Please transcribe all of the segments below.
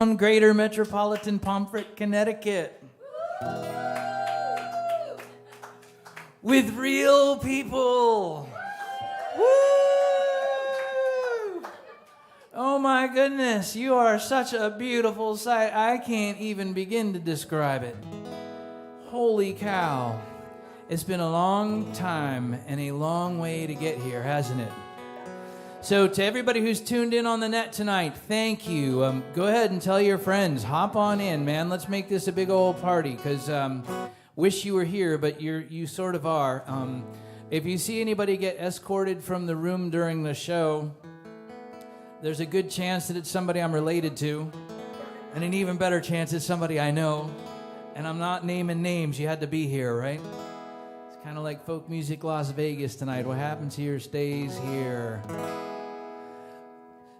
Greater Metropolitan Pomfret, Connecticut. With real people. Woo! Oh my goodness, you are such a beautiful sight. I can't even begin to describe it. Holy cow. It's been a long time and a long way to get here, hasn't it? So to everybody who's tuned in on the net tonight, thank you. Go ahead and tell your friends. Hop on in, man. Let's make this a big old party, because wish you were here, but you sort of are. If you see anybody get escorted from the room during the show, there's a good chance that it's somebody I'm related to, and an even better chance it's somebody I know. And I'm not naming names. You had to be here, right? It's kind of like folk music Las Vegas tonight. What happens here stays here.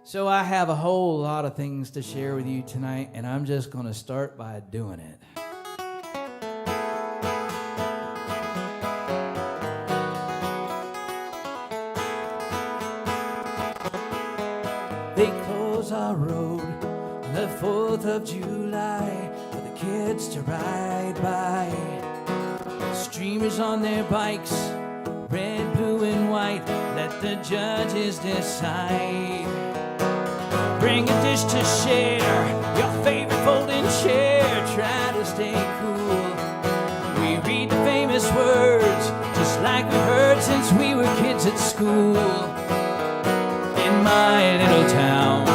So I have a whole lot of things to share with you tonight, and I'm just going to start by doing it. They close our road on the 4th of July for the kids to ride by. Streamers on their bikes, red, blue, and white, let the judges decide. Bring a dish to share, your favorite folding chair, try to stay cool. We read the famous words, just like we heard since we were kids at school. In my little town,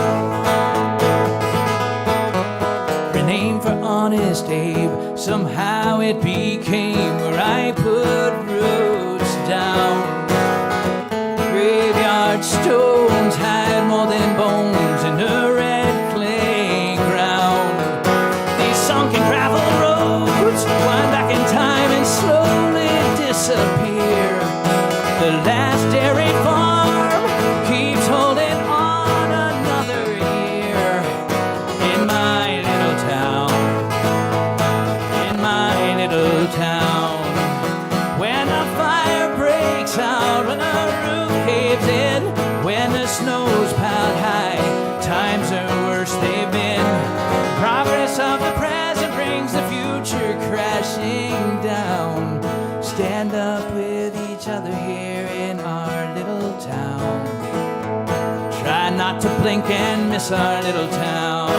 renamed for Honest Abe, somehow it became where I put roots down. Graveyard stones hide more than bones in the red clay ground. These sunken gravel roads wind back in time and slowly disappear. The last dairy farm keeps holding on another year. In my little town, in my little town, when the fire breaks out, when the roof caves in, when the snow's piled high, times are worse they've been. Progress of the present brings the future crashing down. Stand up with each other here in our little town. Try not to blink and miss our little town.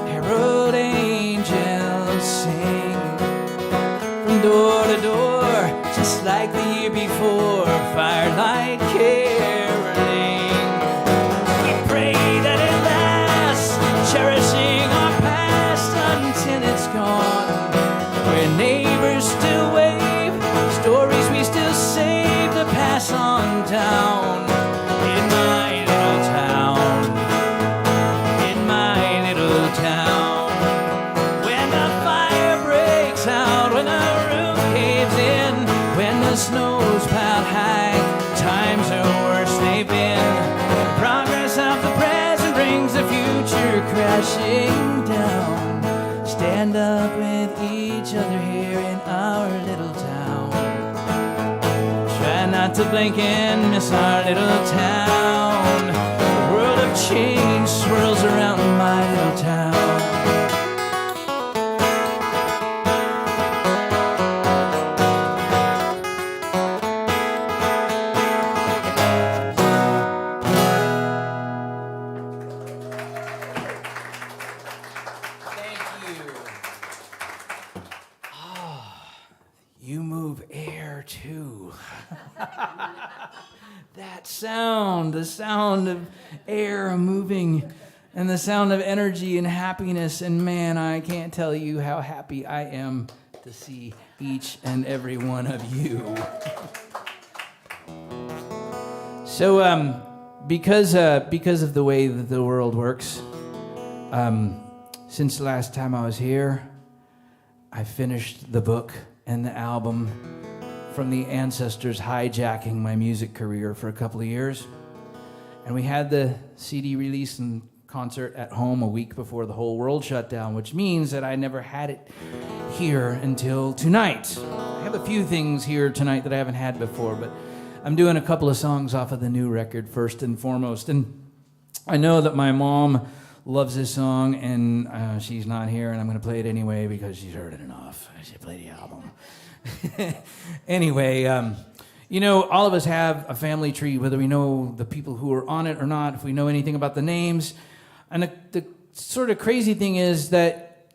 Herald angels sing from door to door, just like the year before, firelight caroling. We pray that it lasts, cherishing our past until it's gone. Where neighbors still wave, stories we still save to pass on down. In my little town, in my little town, when the fire breaks out, when the roof caves in, when the snow's piled high, times are worse they've been. Progress of the present brings the future crashing down. Stand up with each other here in our little town. Try not to blink and miss our little town. The world of change swirls around my little town. Thank you. Oh, you move air too. That sound, the sound of air moving, and the sound of energy and happiness. And man, I can't tell you how happy I am to see each and every one of you. So, because of the way that the world works, since the last time I was here, I finished the book and the album from the ancestors hijacking my music career for a couple of years. And we had the CD release and concert at home a week before the whole world shut down, which means that I never had it here until tonight. I have a few things here tonight that I haven't had before, but I'm doing a couple of songs off of the new record first and foremost. And I know that my mom loves this song, and she's not here, and I'm going to play it anyway because she's heard it enough. I should play the album. Anyway, you know, all of us have a family tree, whether we know the people who are on it or not, if we know anything about the names. And the sort of crazy thing is that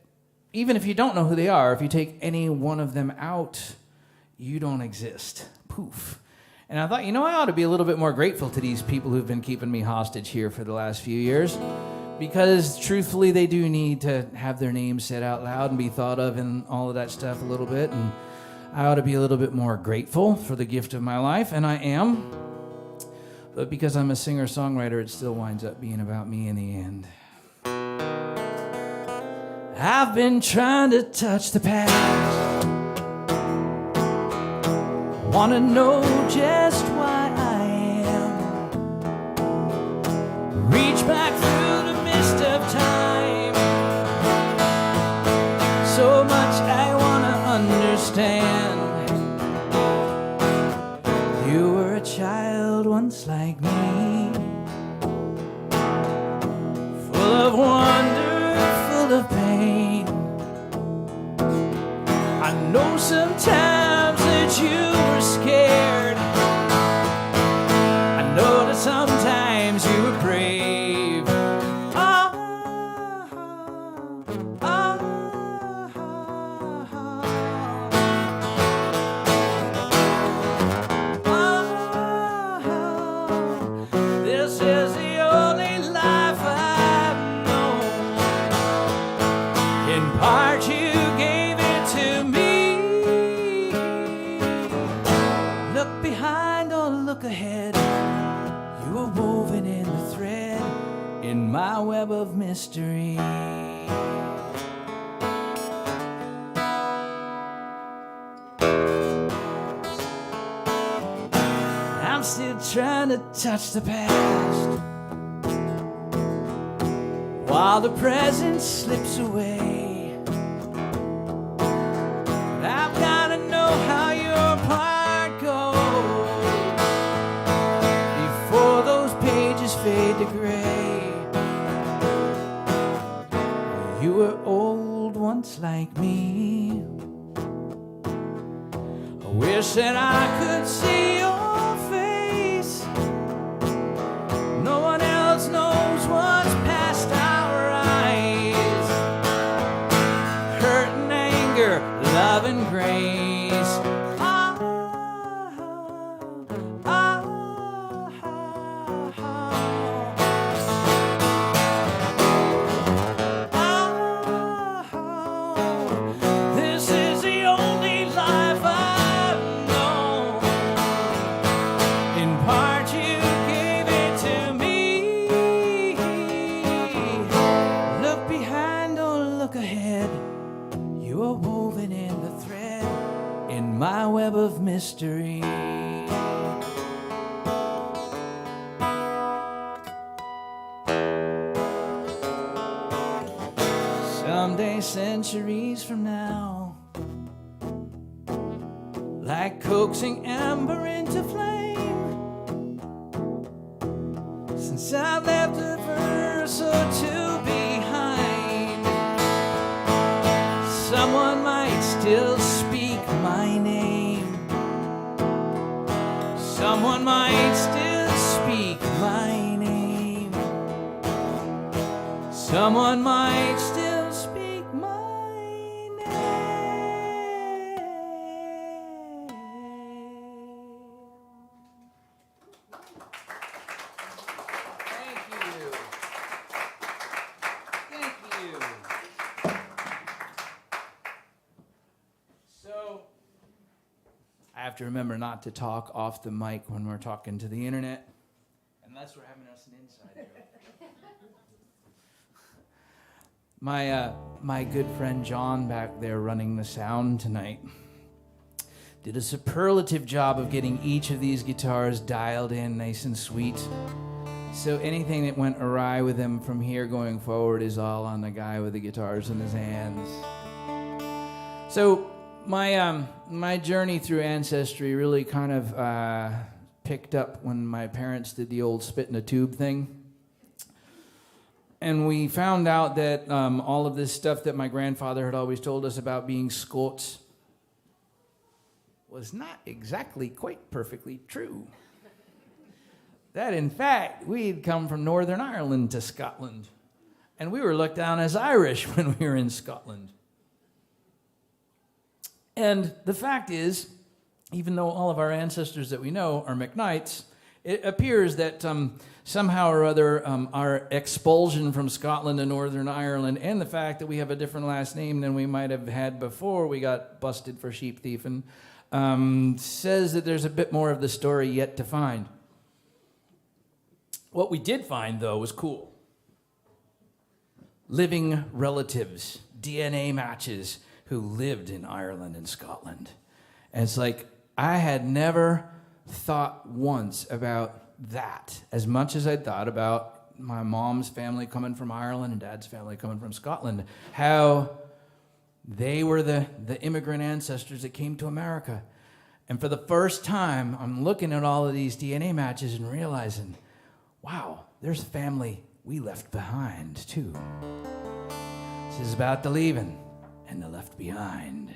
even if you don't know who they are, if you take any one of them out, you don't exist. Poof. And I thought, you know, I ought to be a little bit more grateful to these people who've been keeping me hostage here for the last few years, because truthfully, they do need to have their names said out loud and be thought of and all of that stuff a little bit. And I ought to be a little bit more grateful for the gift of my life, and I am. But because I'm a singer-songwriter, it still winds up being about me in the end. I've been trying to touch the past. Wanna know just why I am. Reach back through the mist of time. So much I wanna understand. You were a child once like me, full of wonder, full of pain. I know sometimes that you were scared. I know that sometimes you were brave. This is the only life I've known. In part you gave it to me. Look behind or look ahead. You were woven in the thread in my web of mystery. I'm still trying to touch the past while the present slips away. But I've gotta know how your part goes before those pages fade to gray. You were old once like me. I wish that I could see your face. No one else knows what's past our eyes. Hurt and anger, love and grace. This is the only life I've known. In part you gave it to me. Look behind or look ahead. You are woven in the thread in my web of mystery. Someday, centuries from now, like coaxing amber into flame, since I've left a verse or two behind, someone might still speak my name. Someone might still speak my name. Someone might still speak my name. Thank you. Thank you. So, I have to remember not to talk off the mic when we're talking to the internet, unless we're having us an inside joke. My good friend John back there running the sound tonight did a superlative job of getting each of these guitars dialed in nice and sweet. So anything that went awry with them from here going forward is all on the guy with the guitars in his hands. So my journey through ancestry really kind of picked up when my parents did the old spit in a tube thing. And we found out that all of this stuff that my grandfather had always told us about being Scots was not exactly quite perfectly true. That, in fact, we'd come from Northern Ireland to Scotland. And we were looked down as Irish when we were in Scotland. And the fact is, even though all of our ancestors that we know are McKnights, it appears that somehow or other our expulsion from Scotland and Northern Ireland and the fact that we have a different last name than we might have had before we got busted for sheep thieving says that there's a bit more of the story yet to find. What we did find, though, was cool. Living relatives, DNA matches who lived in Ireland and Scotland. And it's like, I had never thought once about that as much as I'd thought about my mom's family coming from Ireland and dad's family coming from Scotland, how they were the immigrant ancestors that came to America. And for the first time, I'm looking at all of these DNA matches and realizing, wow, there's family we left behind, too. This is about the leaving and the left behind.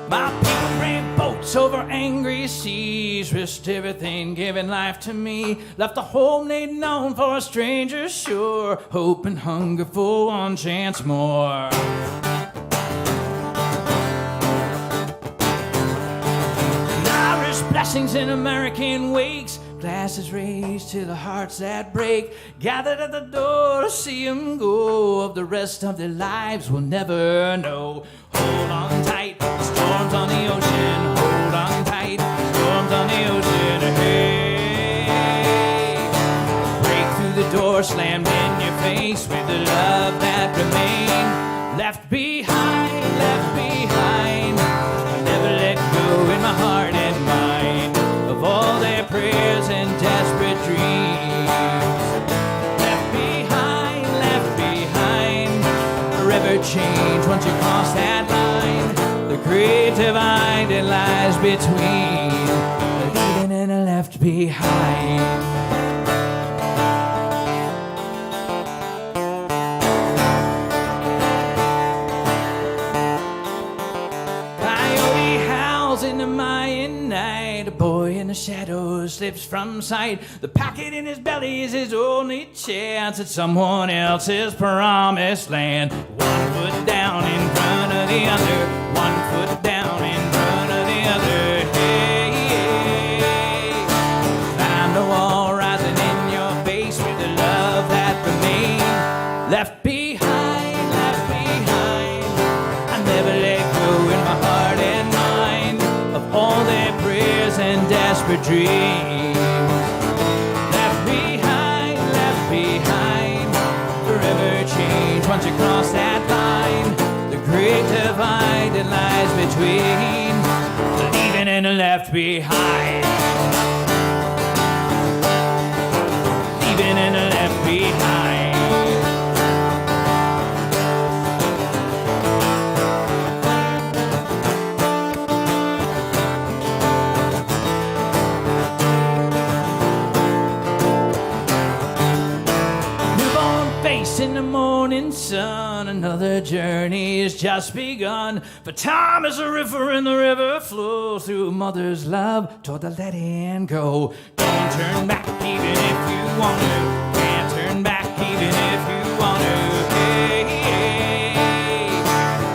My people ran boats over angry seas, risked everything, giving life to me. Left the home they'd known for a stranger's shore, hope and hunger for one chance more. Irish blessings in American wakes, glasses raised to the hearts that break, gathered at the door to see them go. Of the rest of their lives we'll never know. Hold on tight, storms on the ocean. Hold on tight, storms on the ocean. Hey, break through the door, slammed in your face with the love that remained. Left behind, left behind. I never let go in my heart and mind of all their prayers and desperate dreams. Left behind, forever change once you cross that line. The great divide that lies between the leaving and the left behind. Coyote howls in the Mayan night. A boy in the shadows slips from sight. The packet in his belly is his only chance at someone else's promised land. 1 foot down in front of the other. 1 foot down in front of the other. Hey, hey. Climb the wall rising in your face with the love that remains. Left behind, left behind. I never let go in my heart and mind of all their prayers and desperate dreams. Left behind, forever change once you cross that line. The great divide that lies between the leaving and the left behind. Leaving and the left behind. In the morning sun, another journey has just begun. For time is a river and the river flows through a mother's love toward the letting go. Don't turn back even if you want to. Can't turn back even if you want to. Hey, hey.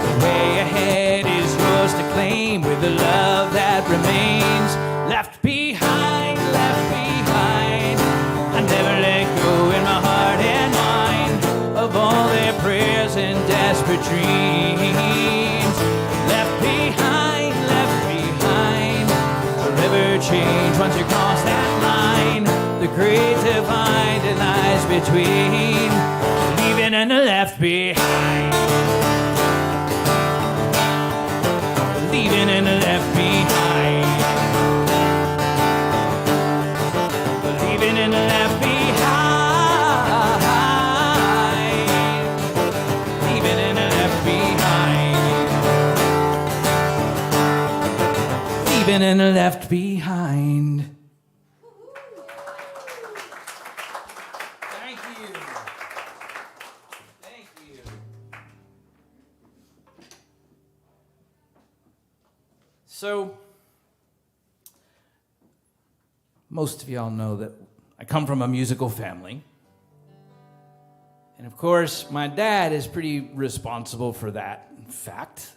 The way ahead is yours to claim with the love that remains. Left behind, left behind. I never let go in my heart and mind of all their prayers and desperate dreams. Left behind, forever change once you cross that line. The great divide that lies between leaving and left behind. Leaving and left behind. Leaving and left behind. Leaving and left behind. Leaving and left behind. Thank you. Thank you. So, most of y'all know that I come from a musical family. And of course, my dad is pretty responsible for that fact.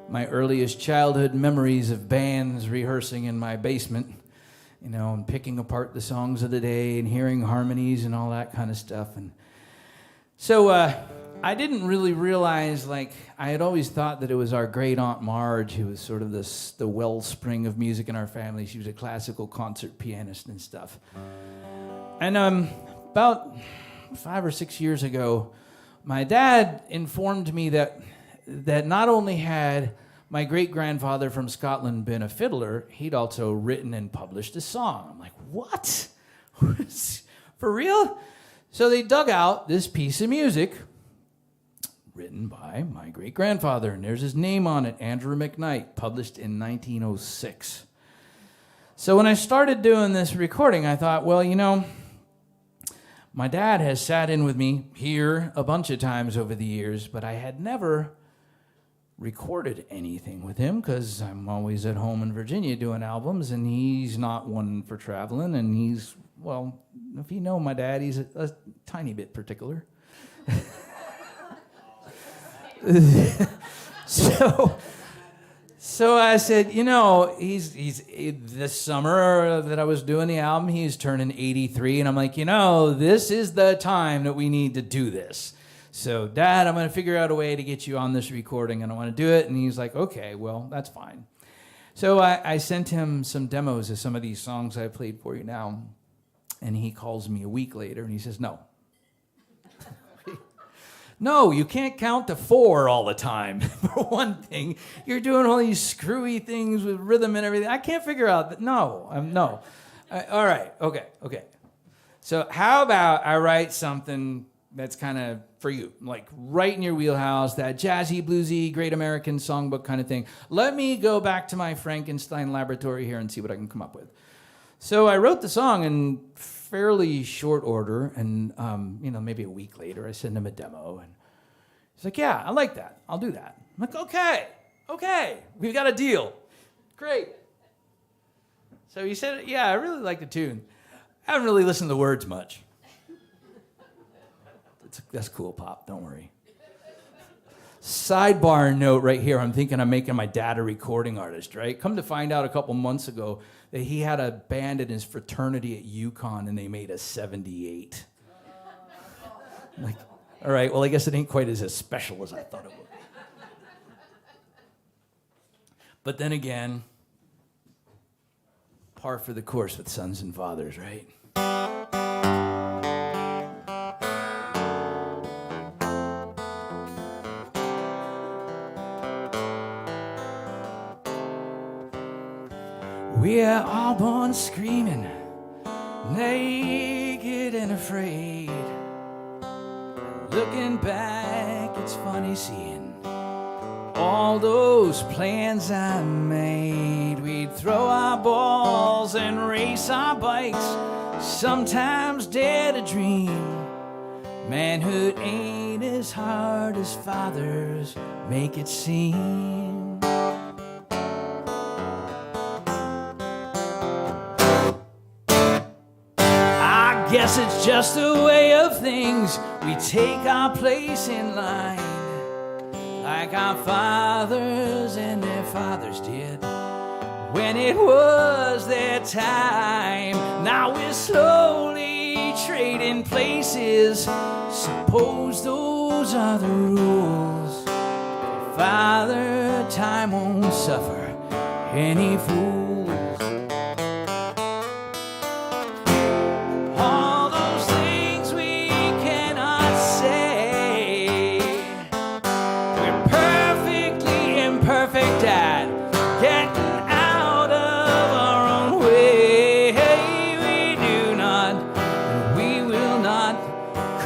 My earliest childhood memories of bands rehearsing in my basement, you know, and picking apart the songs of the day and hearing harmonies and all that kind of stuff. And so I didn't really realize, like, I had always thought that it was our great Aunt Marge who was sort of the wellspring of music in our family. She was a classical concert pianist and stuff. And about 5 or 6 years ago, my dad informed me that not only had my great-grandfather from Scotland been a fiddler, he'd also written and published a song. I'm like, what? For real? So they dug out this piece of music written by my great-grandfather, and there's his name on it, Andrew McKnight, published in 1906. So when I started doing this recording, I thought, well, you know, my dad has sat in with me here a bunch of times over the years, but I had never recorded anything with him because I'm always at home in Virginia doing albums, and he's not one for traveling, and he's, well, if you know my dad, he's a tiny bit particular. So I said, you know, he's this summer that I was doing the album, he's turning 83, and I'm like, you know, this is the time that we need to do this. So, Dad, I'm going to figure out a way to get you on this recording, and I want to do it. And he's like, okay, well, that's fine. So I sent him some demos of some of these songs I played for you now, and he calls me a week later, and he says, no. No, you can't count to 4 all the time. For one thing, you're doing all these screwy things with rhythm and everything. I can't figure out that. No. All right, okay. So how about I write something that's kind of for you, like right in your wheelhouse, that jazzy, bluesy, great American songbook kind of thing. Let me go back to my Frankenstein laboratory here and see what I can come up with. So I wrote the song in fairly short order, and you know, maybe a week later, I send him a demo, and he's like, yeah, I like that. I'll do that. I'm like, okay, we've got a deal. Great. So he said, yeah, I really like the tune. I haven't really listened to the words much. That's cool, Pop. Don't worry. Sidebar note right here. I'm thinking I'm making my dad a recording artist, right? Come to find out a couple months ago that he had a band in his fraternity at UConn, and they made a 78. I'm like, all right, well, I guess it ain't quite as special as I thought it would. But then again, par for the course with sons and fathers, right? We're all born screaming, naked and afraid. Looking back, it's funny seeing all those plans I made. We'd throw our balls and race our bikes, sometimes dare to dream. Manhood ain't as hard as fathers make it seem. Guess it's just a way of things. We take our place in line, like our fathers and their fathers did when it was their time. Now we're slowly trading places. Suppose those are the rules. Father time won't suffer any fools. All those things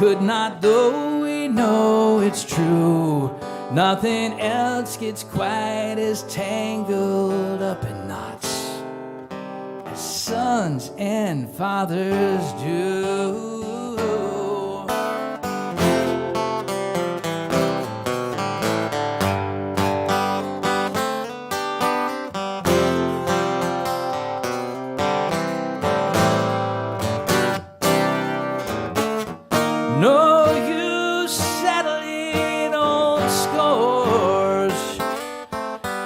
could not, though we know it's true. Nothing else gets quite as tangled up in knots as sons and fathers do. No use settling on scores.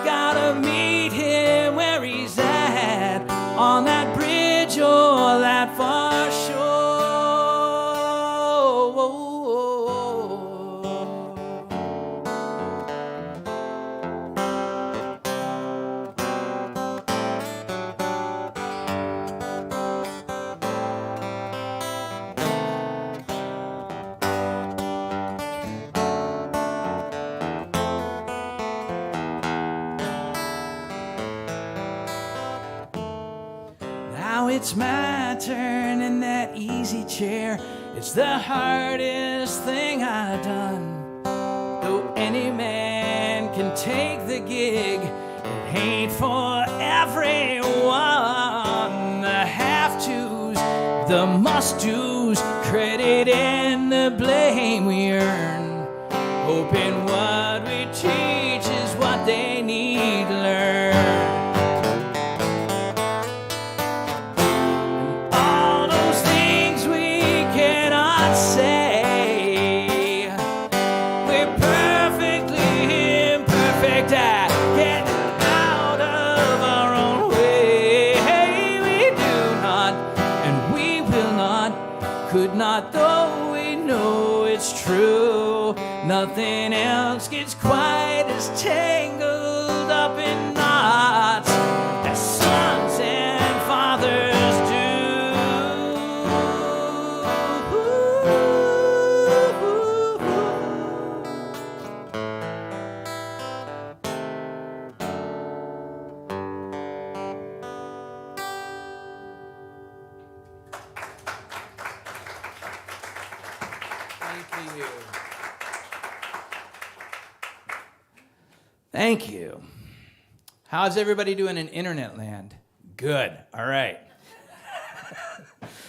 Gotta meet him where he's at, on that bridge or that far shore. Now it's my turn in that easy chair. It's the hardest thing I've done. Though any man can take the gig, it ain't for everyone. The have-tos, the must-dos, credit and the blame we earn, hoping what we teach is what they need to learn. Could not, though we know it's true. Nothing else gets quite as tangled up in knots as sons and fathers do. Thank you. How's everybody doing in internet land? Good. All right.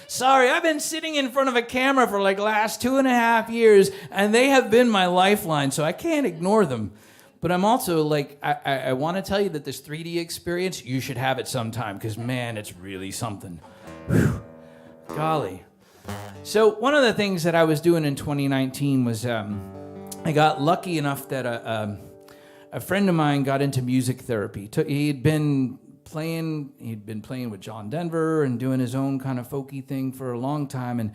Sorry, I've been sitting in front of a camera for like the last 2.5 years, and they have been my lifeline, so I can't ignore them. But I'm also like, I want to tell you that this 3D experience, you should have it sometime, because man, it's really something. Whew. Golly. So one of the things that I was doing in 2019 was I got lucky enough that a friend of mine got into music therapy. He'd been playing with John Denver and doing his own kind of folky thing for a long time, and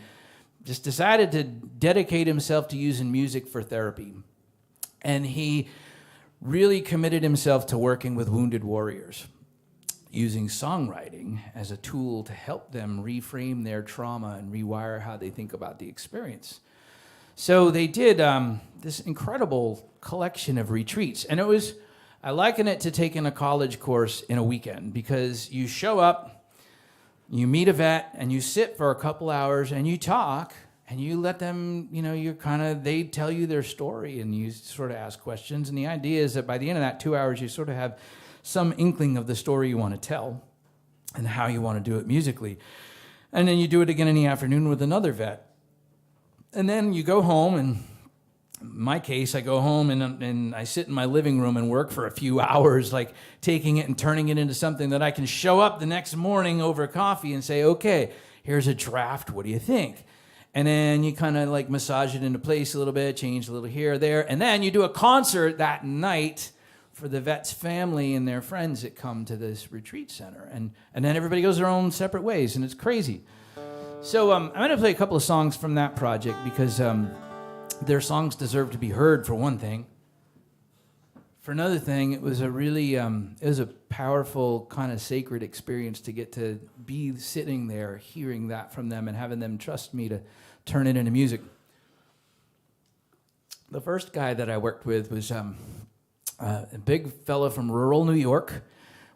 just decided to dedicate himself to using music for therapy. And he really committed himself to working with wounded warriors, using songwriting as a tool to help them reframe their trauma and rewire how they think about the experience. So they did this incredible collection of retreats. And I liken it to taking a college course in a weekend, because you show up, you meet a vet, and you sit for a couple hours and you talk, and you let them, they tell you their story, and you sort of ask questions. And the idea is that by the end of that 2 hours, you sort of have some inkling of the story you want to tell and how you want to do it musically. And then you do it again in the afternoon with another vet. And then you go home, and in my case, I go home and I sit in my living room and work for a few hours, like taking it and turning it into something that I can show up the next morning over coffee and say, okay, here's a draft, what do you think? And then you kind of like massage it into place a little bit, change a little here or there, and then you do a concert that night for the vet's family and their friends that come to this retreat center. And then everybody goes their own separate ways, and it's crazy. So I'm going to play a couple of songs from that project, because their songs deserve to be heard, for one thing. For another thing, it was a really, it was a powerful kind of sacred experience to get to be sitting there, hearing that from them and having them trust me to turn it into music. The first guy that I worked with was a big fella from rural New York.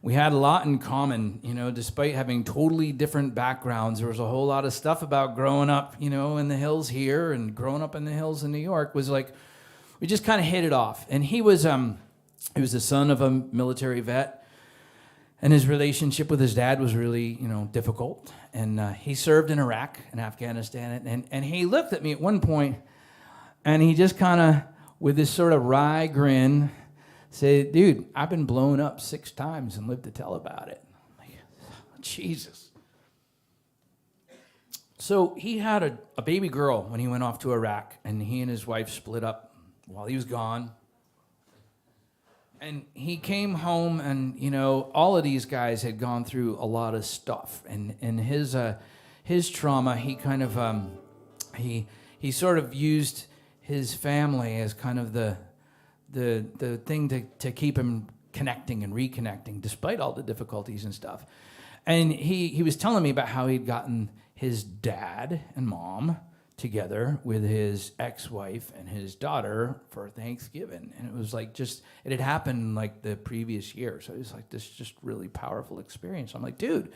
we had a lot in common, you know, despite having totally different backgrounds. There was a whole lot of stuff about growing up, you know, in the hills here and growing up in the hills in New York was like, we just kind of hit it off. And he was the son of a military vet, and his relationship with his dad was really, you know, difficult. And he served in Iraq and Afghanistan, and he looked at me at one point, and he just kind of, with this sort of wry grin, said, dude, I've been blown up 6 times and lived to tell about it. I'm like, Jesus. So he had a baby girl when he went off to Iraq, and he and his wife split up while he was gone. And he came home, and, you know, all of these guys had gone through a lot of stuff. And his trauma, he kind of, he sort of used his family as kind of the thing to keep him connecting and reconnecting despite all the difficulties and stuff. And he was telling me about how he'd gotten his dad and mom together with his ex-wife and his daughter for Thanksgiving. And it was like it had happened like the previous year. So it was like this just really powerful experience. I'm like, dude,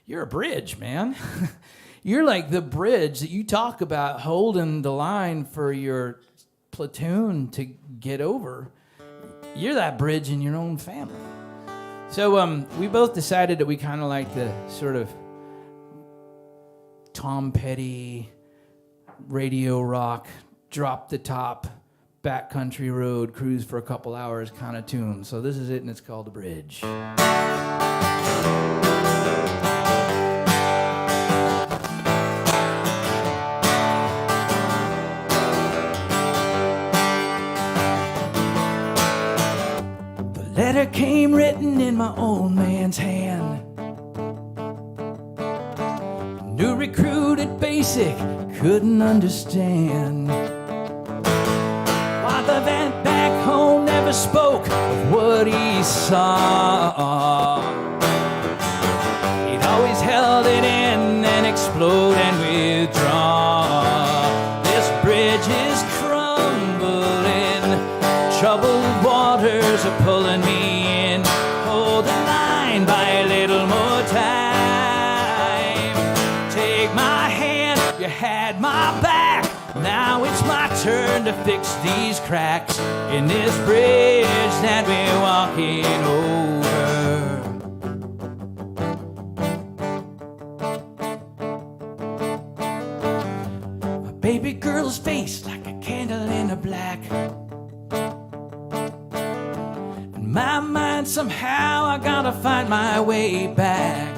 you're a bridge, man. You're like the bridge that you talk about holding the line for your platoon to get over. You're that bridge in your own family. So we both decided that we kind of like the sort of Tom Petty, radio rock, drop the top, backcountry road, cruise for a couple hours kind of tune. So this is it, and it's called The Bridge. Letter came written in my old man's hand. New recruit at basic couldn't understand why the vet back home never spoke of what he saw. He'd always held it in and explode and withdraw. This bridge is crumbling, troubled waters are pulling me in. Hold the line by a little more time. Take my hand, you had my back. Now it's my turn to fix these cracks in this bridge that we're walking over. My baby girl's face like a candle in the black. My mind, somehow I gotta find my way back.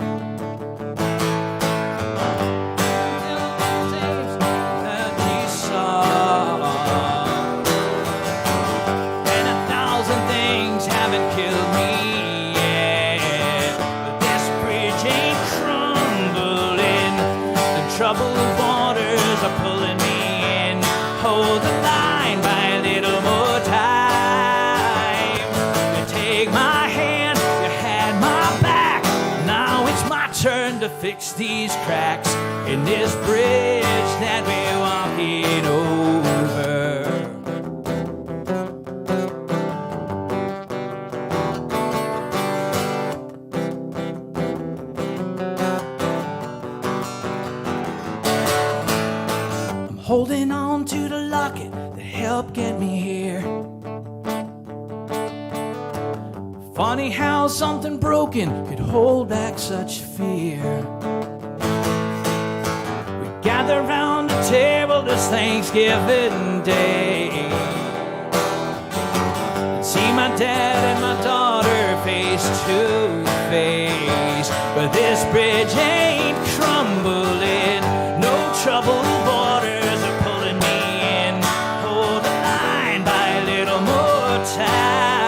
That you saw, and 1,000 things haven't killed me yet. But this bridge ain't crumbling. The troubled waters are pulling me in. Hold the line by a little more time. Turn to fix these cracks in this bridge that we're walking over. I'm holding on to the locket that helped get me here. Funny how something broken could hold back such fear. We gather round the table this Thanksgiving Day and see my dad and my daughter face to face. But this bridge ain't crumbling. No troubled waters are pulling me in. Hold the line by a little more time.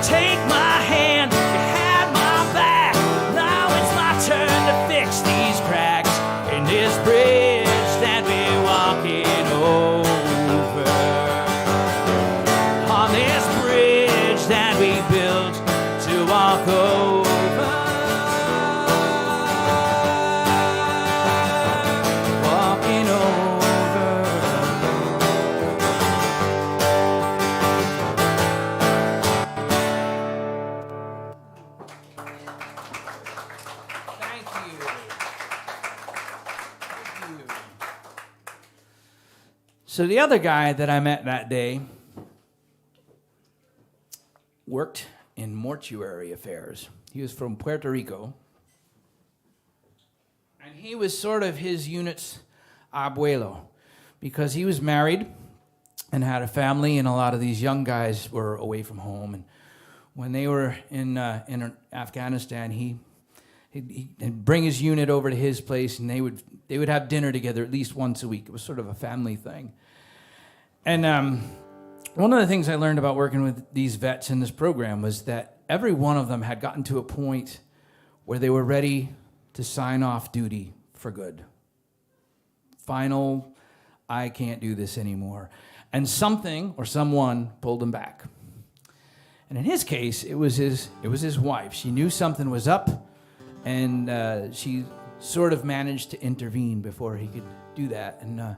Take my hand, you had my back. Now it's my turn to fix these cracks in this bridge that we're walking over. On this bridge that we built to walk over. So the other guy that I met that day worked in mortuary affairs. He was from Puerto Rico. And he was sort of his unit's abuelo, because he was married and had a family, and a lot of these young guys were away from home. And when they were in Afghanistan, he'd bring his unit over to his place, and they would have dinner together at least once a week. It was sort of a family thing. And one of the things I learned about working with these vets in this program was that every one of them had gotten to a point where they were ready to sign off duty for good. Final, I can't do this anymore. And something or someone pulled him back. And in his case, it was his wife. She knew something was up, and she sort of managed to intervene before he could do that. And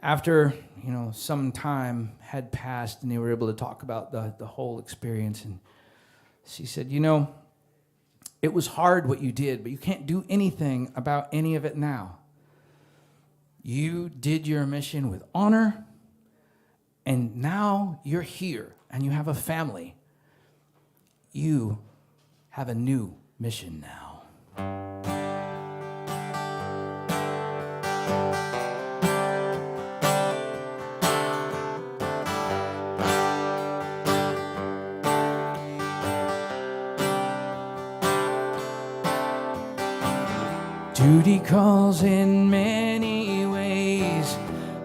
after some time had passed, and they were able to talk about the whole experience, and she said, it was hard what you did, but you can't do anything about any of it now. You did your mission with honor, and now you're here, and you have a family. You have a new mission now. Duty calls in many ways.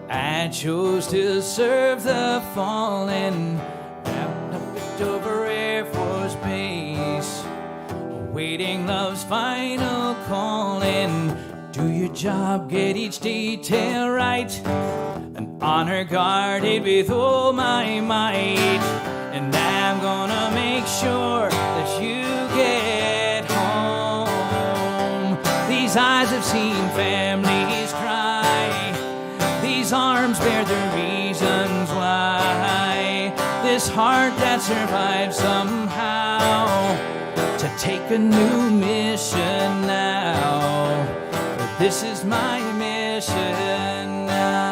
I chose to serve the fallen, wrapped up over Air Force Base, awaiting love's final calling. Do your job, get each detail right, and honor guarded with all my might. And I'm gonna make sure that you get home. These eyes have seen families cry. These arms bear the reasons why. This heart that survived somehow to take a new mission now. This is my mission now.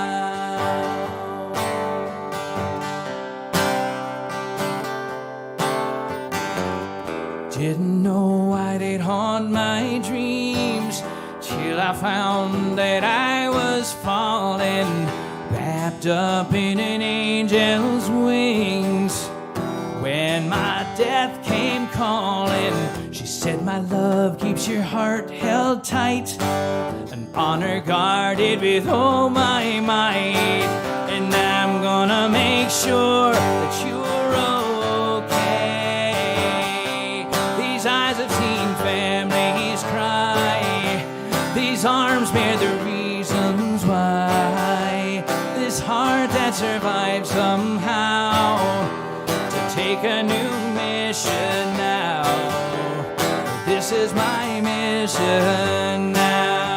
Didn't know why they'd haunt my dreams till I found that I was falling, wrapped up in an angel's wings. When my death came calling, she said, my love keeps your heart held tight, an honor guarded with all my might. And I'm gonna make sure that you're okay. These eyes have seen families cry. These arms bear the reasons why. This heart that survived somehow to take a new mission now. This is my mission now.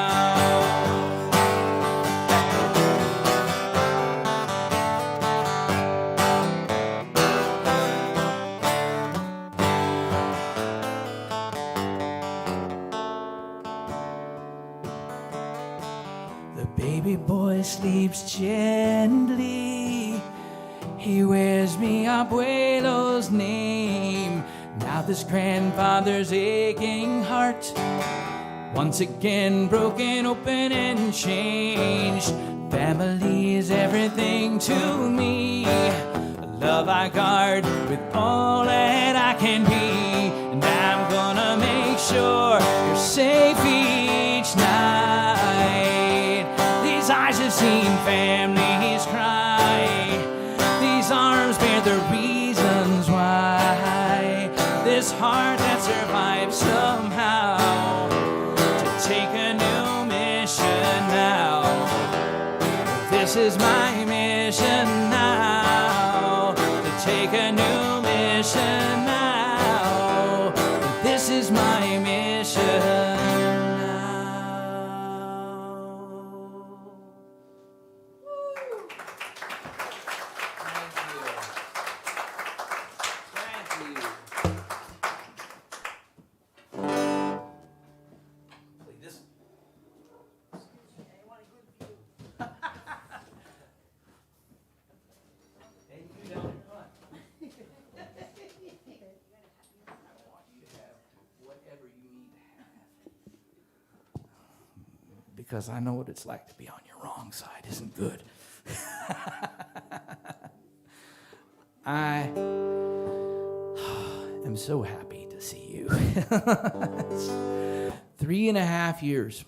The baby boy sleeps gently. He wears mi abuelo's name. Now this grandfather's aching heart, once again broken open and changed. Family is everything to me. A love I guard with all that I can be. And I'm gonna make sure you're safe each night. These eyes have seen families cry. These arms bear the reasons why. This heart that survived somehow to take a new mission now. This is my mission now. To take a new mission now. This is my mission now. because I know what it's like to be on your wrong side isn't good. I am so happy to see you. 3.5 years.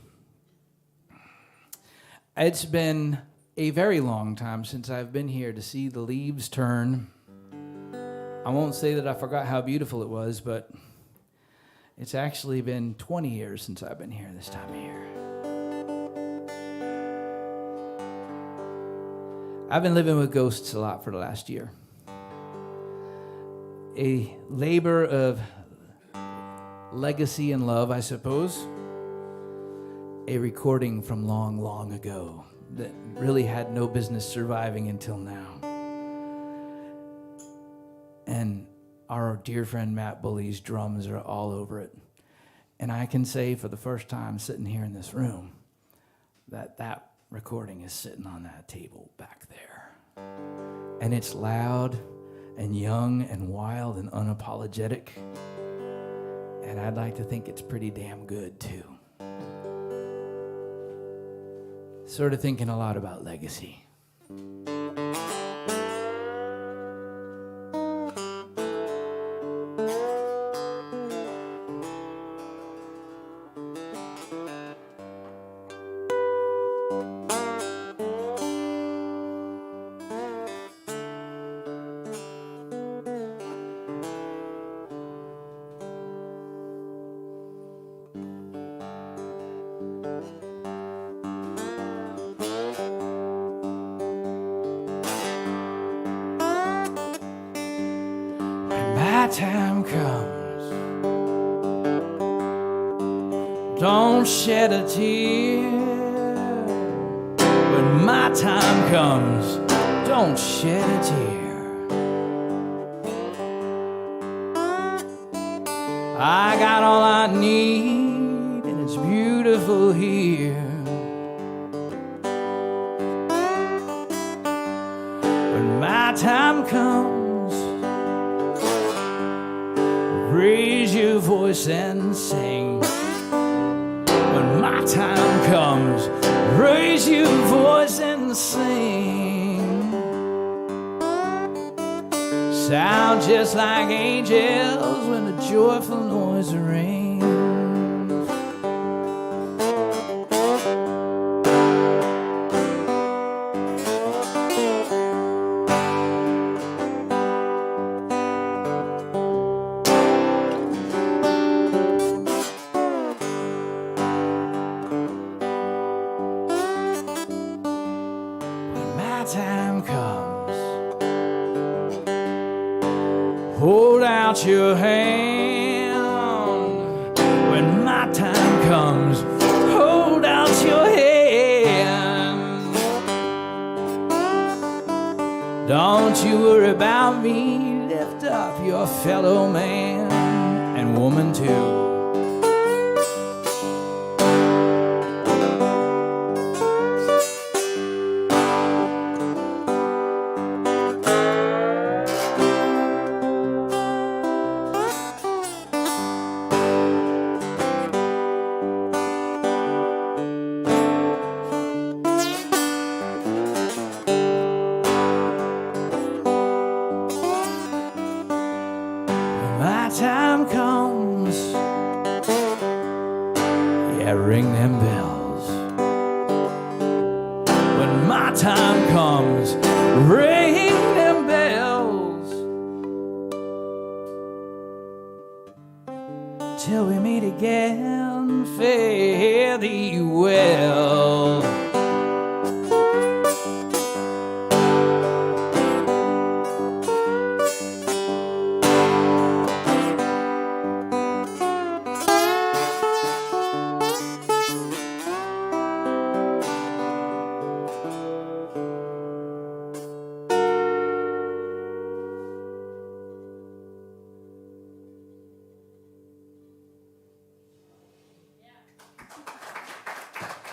It's been a very long time since I've been here to see the leaves turn. I won't say that I forgot how beautiful it was, but it's actually been 20 years since I've been here this time of year. I've been living with ghosts a lot for the last year. A labor of legacy and love, I suppose. A recording from long, long ago that really had no business surviving until now. And our dear friend Matt Bully's drums are all over it. And I can say for the first time sitting here in this room that recording is sitting on that table back there. And it's loud and young and wild and unapologetic. And I'd like to think it's pretty damn good too. Sort of thinking a lot about legacy. Time comes, don't shed a tear. When my time comes, don't shed a tear. I got all I need, and it's beautiful here. When my time comes, raise your voice and sing. When my time comes, raise your voice and sing. Sound just like angels when a joyful noise rings. Time comes, hold out your hand. When my time comes, hold out your hand. Don't you worry about me, lift up your fellow man and woman too. Time comes, yeah, ring them bells. When my time comes, ring them bells. Till we meet again, fare thee well.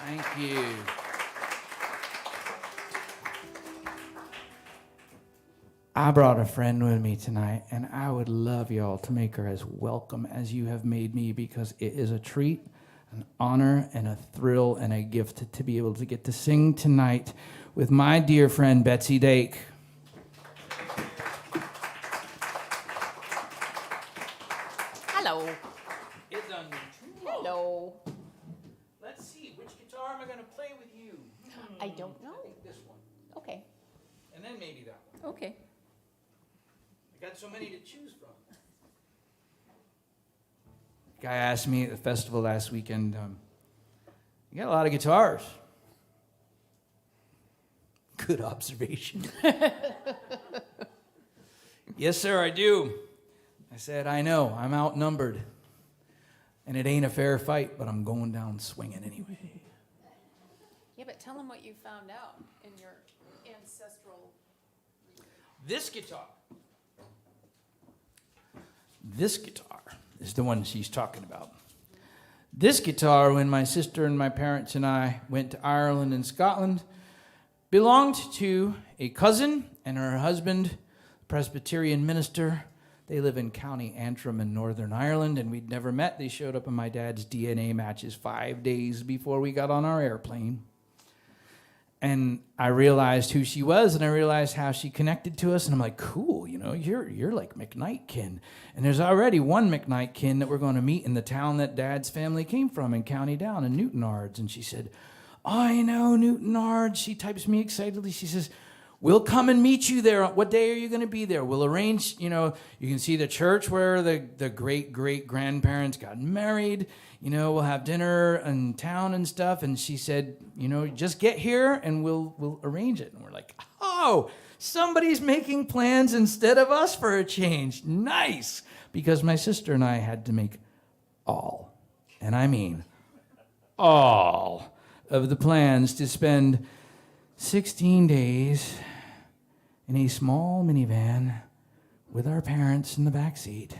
Thank you. I brought a friend with me tonight, and I would love y'all to make her as welcome as you have made me, because it is a treat an honor and a thrill and a gift to be able to get to sing tonight with my dear friend Betsy Dake. Hello. It's on Hello. Let's see, which guitar am I going to play with you? I don't know. I think this one. Okay. And then maybe that one. Okay. I got so many to choose from. Guy asked me at the festival last weekend, you got a lot of guitars. Good observation. Yes, sir, I do. I said, I know, I'm outnumbered. And it ain't a fair fight, but I'm going down swinging anyway. Yeah, but tell them what you found out in your ancestral... This guitar is the one she's talking about. This guitar, when my sister and my parents and I went to Ireland and Scotland, belonged to a cousin and her husband, Presbyterian minister. They live in County Antrim in Northern Ireland, and we'd never met. They showed up in my dad's DNA matches 5 days before we got on our airplane. And I realized who she was, and I realized how she connected to us, and I'm like, cool, you know, you're like McKnight kin. And there's already one McKnight kin that we're going to meet in the town that Dad's family came from in County Down in Newtonards. And she said, I know Newtonards. She types me excitedly. She says, we'll come and meet you there. What day are you going to be there? We'll arrange, you know, you can see the church where the great-great-grandparents got married. You know, we'll have dinner in town and stuff. And she said, you know, just get here and we'll arrange it. And we're like, oh, somebody's making plans instead of us for a change. Nice. Because my sister and I had to make all, and I mean all, of the plans to spend 16 days in a small minivan with our parents in the back seat,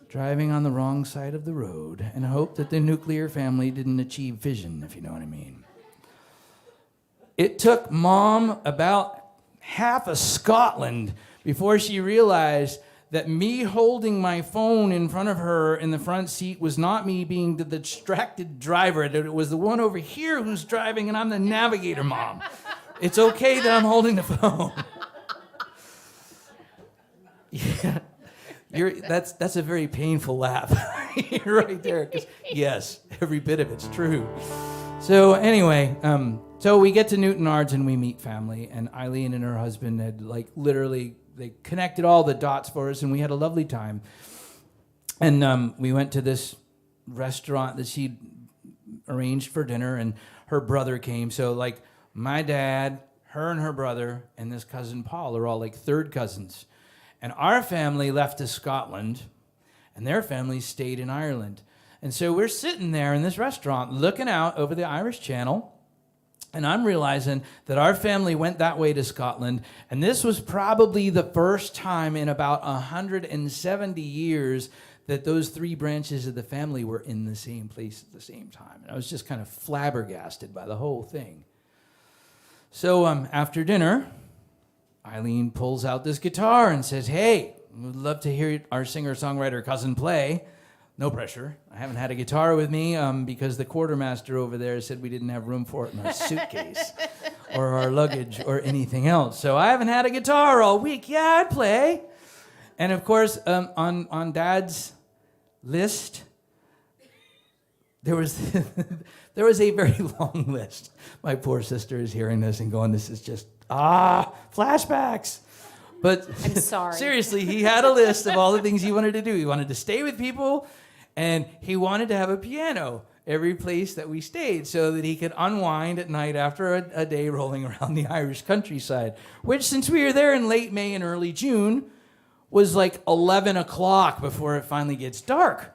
driving on the wrong side of the road, and hope that the nuclear family didn't achieve fission, if you know what I mean. It took Mom about half of Scotland before she realized that me holding my phone in front of her in the front seat was not me being the distracted driver, that it was the one over here who's driving and I'm the navigator, Mom. It's okay that I'm holding the phone. Yeah. That's a very painful laugh. You're right there. Yes, every bit of it's true. So anyway, so we get to Newtonards and we meet family, and Eileen and her husband had literally, they connected all the dots for us, and we had a lovely time. And we went to this restaurant that she'd arranged for dinner, and her brother came. So my dad, her and her brother, and this cousin Paul are all third cousins. And our family left to Scotland, and their family stayed in Ireland. And so we're sitting there in this restaurant looking out over the Irish Channel, and I'm realizing that our family went that way to Scotland, and this was probably the first time in about 170 years that those three branches of the family were in the same place at the same time. And I was just kind of flabbergasted by the whole thing. So after dinner, Eileen pulls out this guitar and says, hey, we'd love to hear our singer-songwriter cousin play. No pressure. I haven't had a guitar with me because the quartermaster over there said we didn't have room for it in our suitcase or our luggage or anything else. So I haven't had a guitar all week. Yeah, I'd play. And of course, on Dad's list, there was there was a very long list. My poor sister is hearing this and going, this is just, flashbacks. But I'm sorry. Seriously, he had a list of all the things he wanted to do. He wanted to stay with people, and he wanted to have a piano every place that we stayed so that he could unwind at night after a day rolling around the Irish countryside, which, since we were there in late May and early June, was 11 o'clock before it finally gets dark.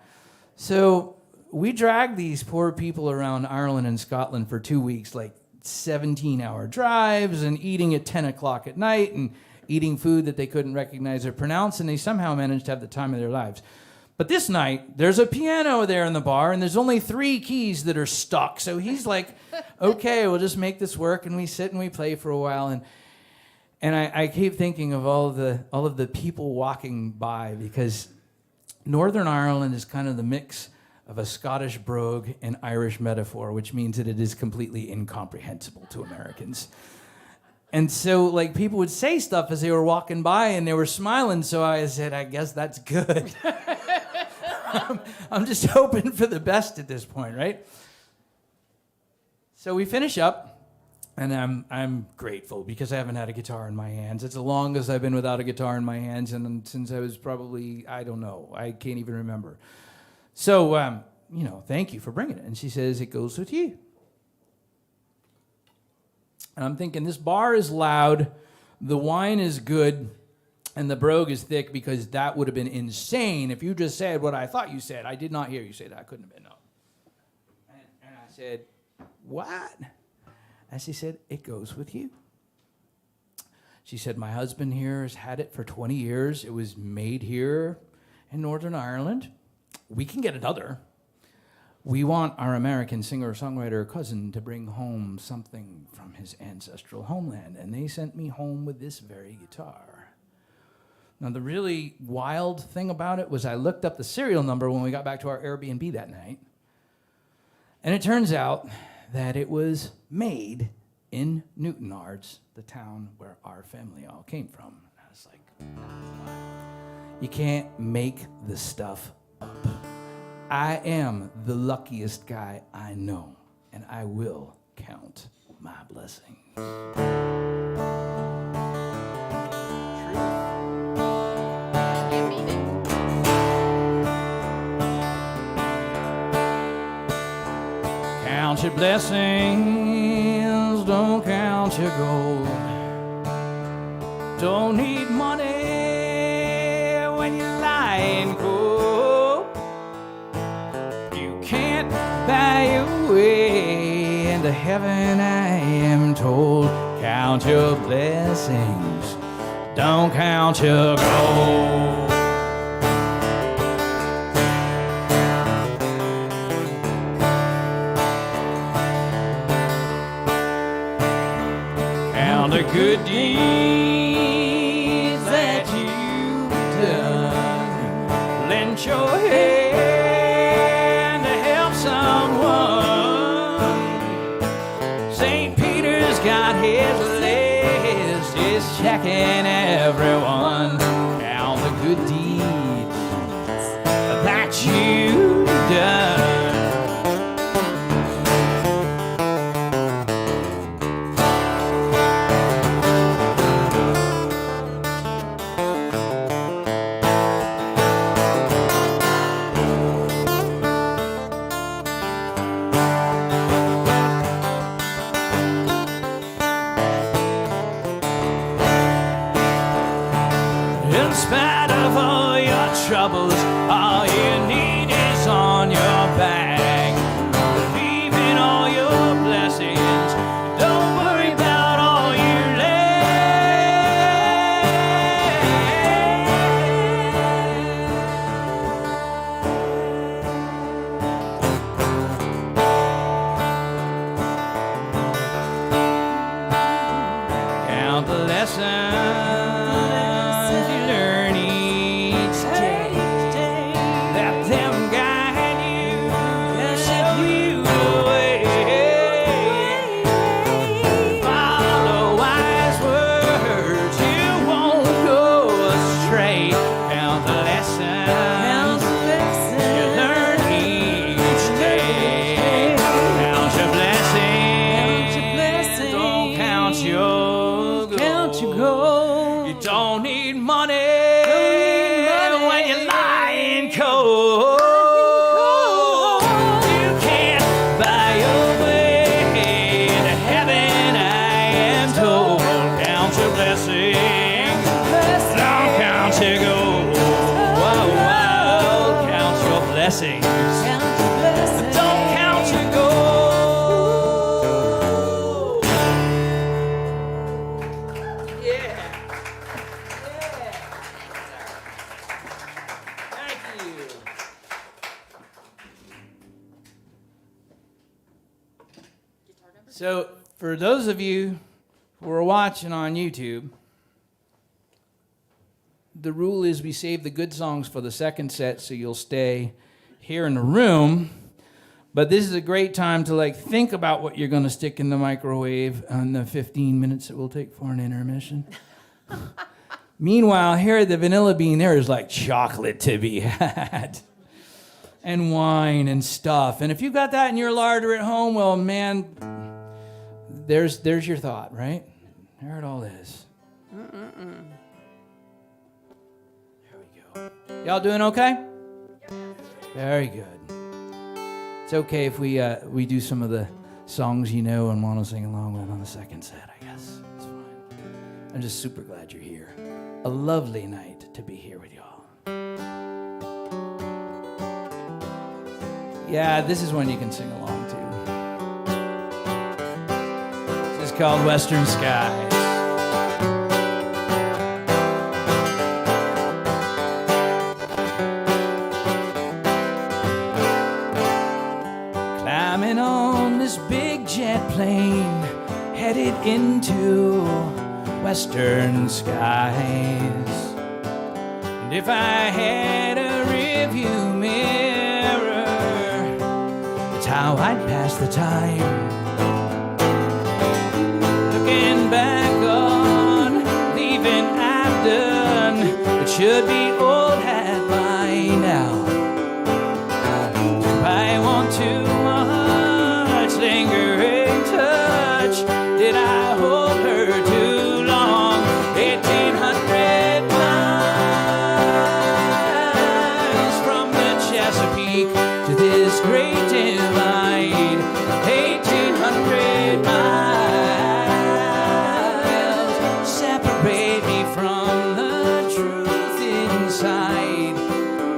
So we dragged these poor people around Ireland and Scotland for 2 weeks, 17-hour drives and eating at 10 o'clock at night and eating food that they couldn't recognize or pronounce, and they somehow managed to have the time of their lives. But this night, there's a piano there in the bar, and there's only 3 keys that are stuck. So he's like, okay, we'll just make this work, and we sit and we play for a while. And I keep thinking of all of the people walking by, because Northern Ireland is kind of the mix of a Scottish brogue and Irish metaphor, which means that it is completely incomprehensible to Americans. And so, like, people would say stuff as they were walking by, and they were smiling, so I said, I guess that's good. I'm just hoping for the best at this point, right? So we finish up, and I'm grateful because I haven't had a guitar in my hands. It's the longest I've been without a guitar in my hands, and since I was probably, I don't know, I can't even remember. So, thank you for bringing it. And she says, it goes with you. And I'm thinking, this bar is loud, the wine is good, and the brogue is thick, because that would have been insane if you just said what I thought you said. I did not hear you say that. I couldn't have been, no. And I said, what? And she said, it goes with you. She said, my husband here has had it for 20 years. It was made here in Northern Ireland. We can get another. We want our American singer-songwriter cousin to bring home something from his ancestral homeland, and they sent me home with this very guitar. Now, the really wild thing about it was I looked up the serial number when we got back to our Airbnb that night, and it turns out that it was made in Newtonards, the town where our family all came from. And I was like, wow. You can't make this stuff up. I am the luckiest guy I know, and I will count my blessings. You mean it. Count your blessings, don't count your gold. Don't need money when you're lying cold. You can't buy your way into heaven, I am told. Count your blessings, don't count your gold. Count the good deeds that you've done. Lend your hand to help someone. St. Peter's got his list, he's checking everyone. Count the good deeds that you've done. In spite of all your troubles, all you need is on your back. Believe in all your blessings, don't worry about all you lack. Count the lessons blessings. Don't count your gold. Yeah. Thank you. So, for those of you who are watching on YouTube, the rule is we save the good songs for the second set, so you'll stay here in the room, but this is a great time to like think about what you're going to stick in the microwave on the 15 minutes it will take for an intermission. Meanwhile, here at the Vanilla Bean, there is like chocolate to be had. And wine and stuff. And if you've got that in your larder at home, well, man, there's your thought, right? There it all is. There we go. Y'all doing okay? Very good. It's okay if we do some of the songs you know and want to sing along with on the second set, I guess. It's fine. I'm just super glad you're here. A lovely night to be here with y'all. Yeah, this is one you can sing along to. This is called Western Skies. Climbing on this big jet plane, headed into Western skies. And if I had a rearview mirror, how I'd pass the time. Looking back on leaving I've done, it should be old hat by now. Do I want too much lingering touch? Did I hold her too long? 1,800 miles from the Chesapeake to this great divide, 1,800 miles separate me from the truth inside.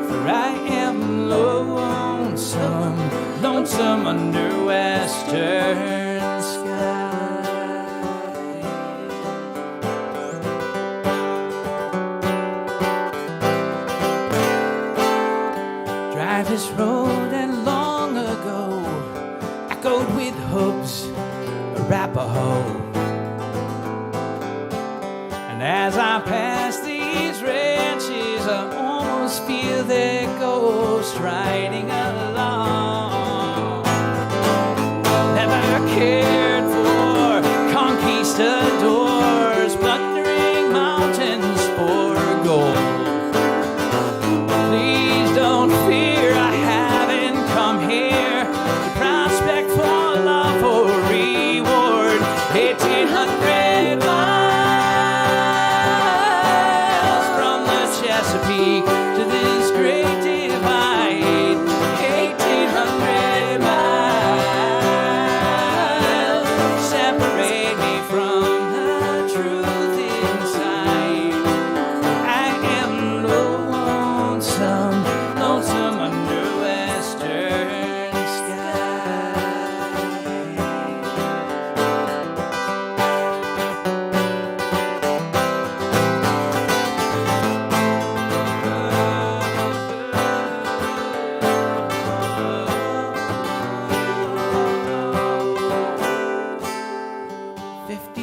For I am lonesome, lonesome under western sky. Drive this road and long ago echoed with hooves Arapaho. And as I pass these ranches, I almost feel their ghost riding along. Never cared for conquistadors plundering mountains for gold. Please don't fear, I haven't come here to prospect for love or reward. 1,800 miles from the Chesapeake to this great divide. 1,800 miles separate me from the truth inside. I am lonesome, lonesome under western sky.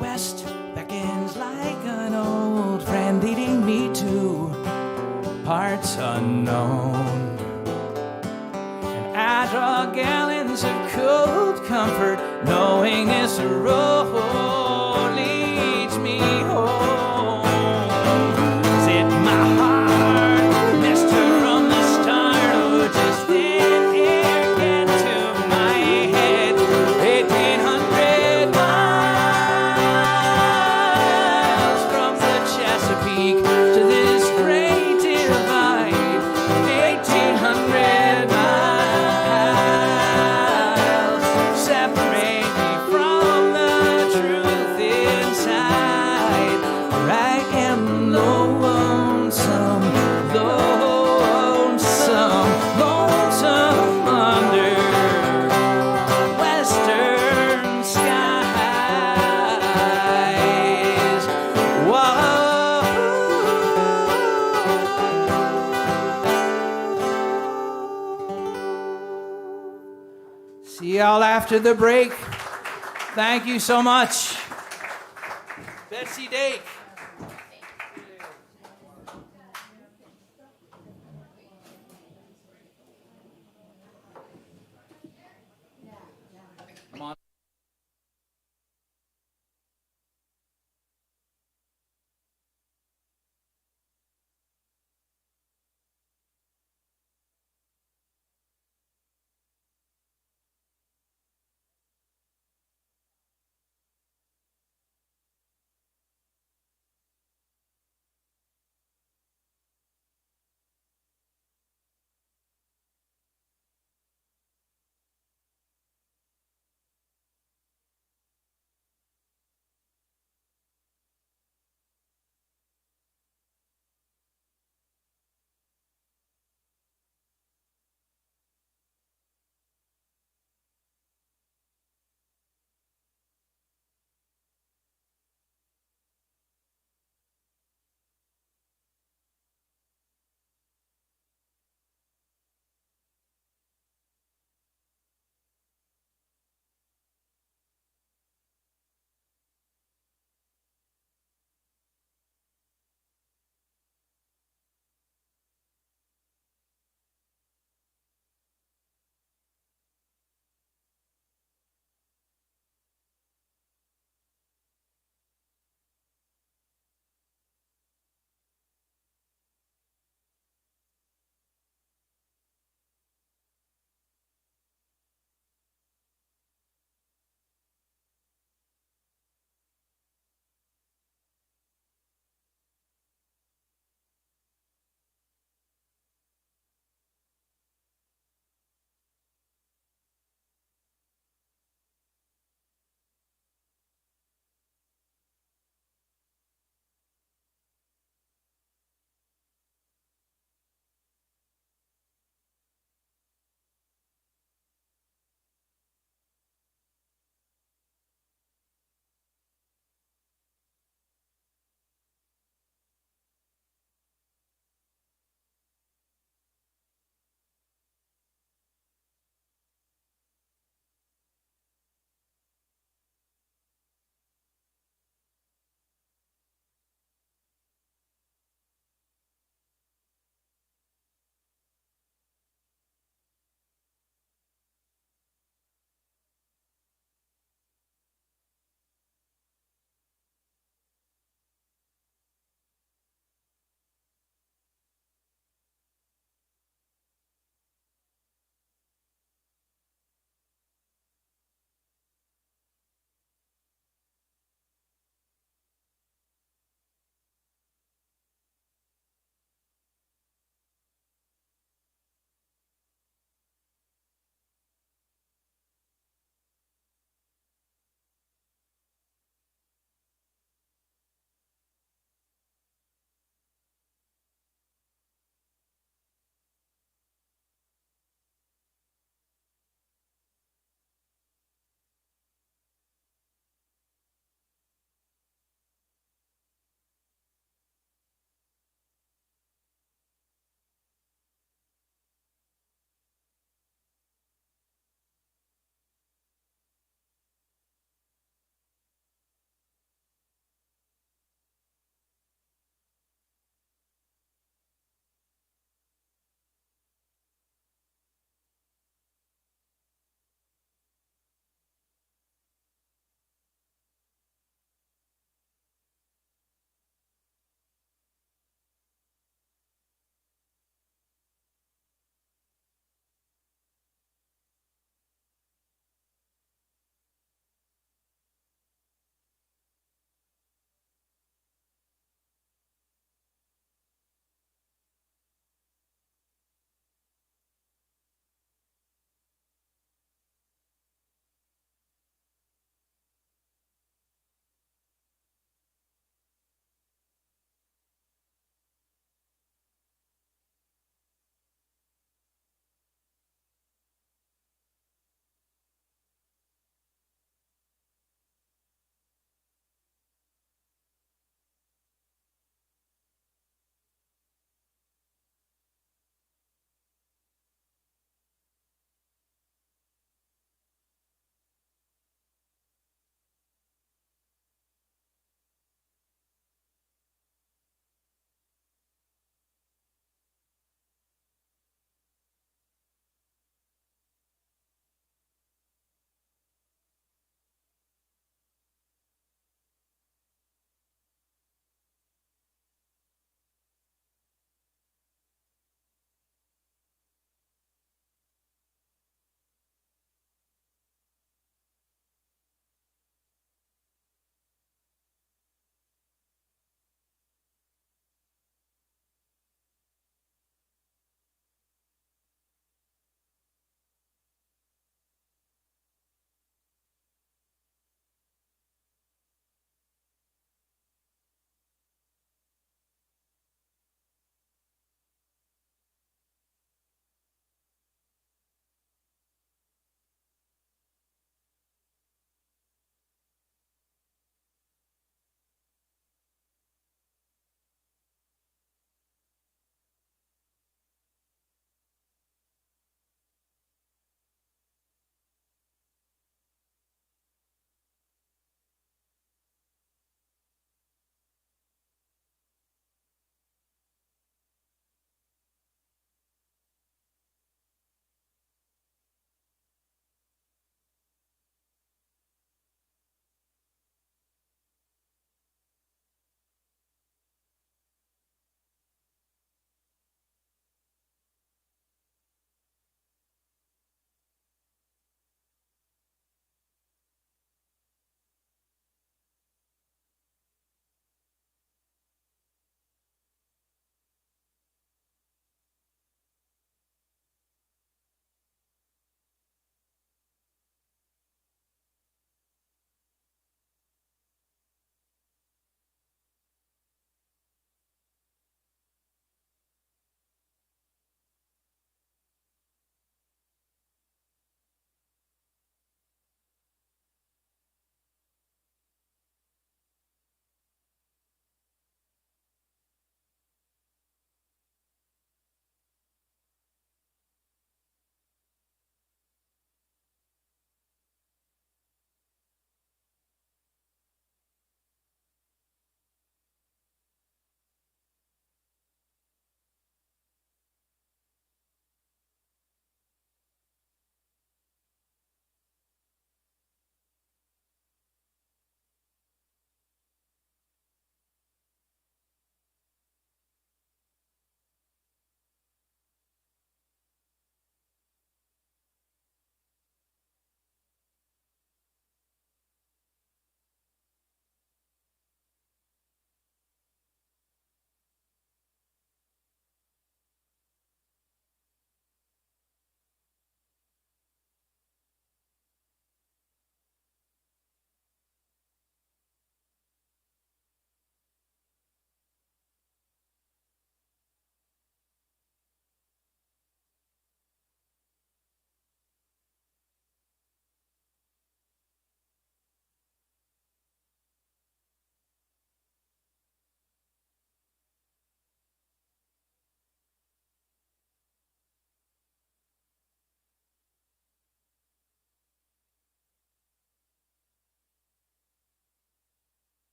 West beckons like an old friend leading me to parts unknown. And I draw gallons of cold comfort, knowing this road leads me home. Is it my heart missed her from the start, or just did air get to my head? 1,800 miles from the Chesapeake to this great divide. 1,800 miles separate me from the truth inside. For I am lonesome, lonesome, lonesome under western skies. Whoa. See y'all after the break. Thank you so much. Betsy Dake.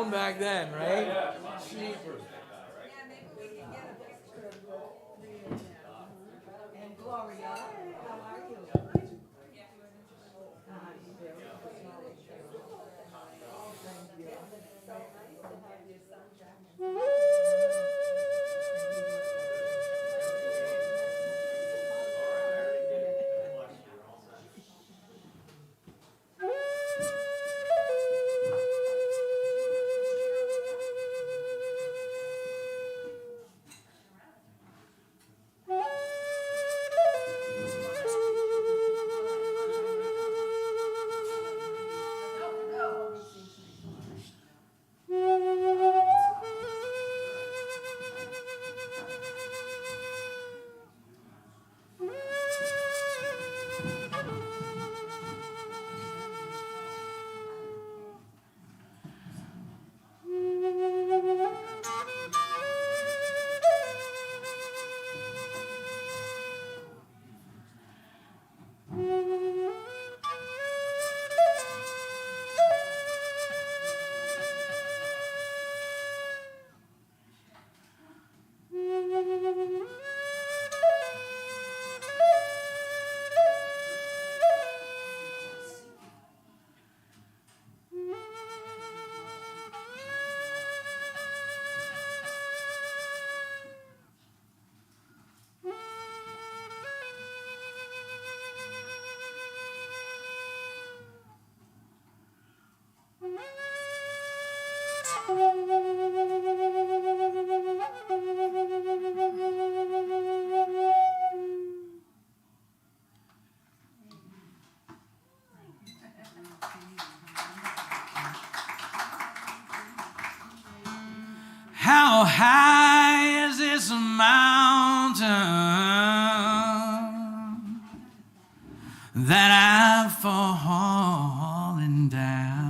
phone back then, right? Yeah, cheaper. maybe we can get a picture of the three of them. And Gloria, how are you? Thank you. So nice to have your son back. How high is this mountain that I've fallen down?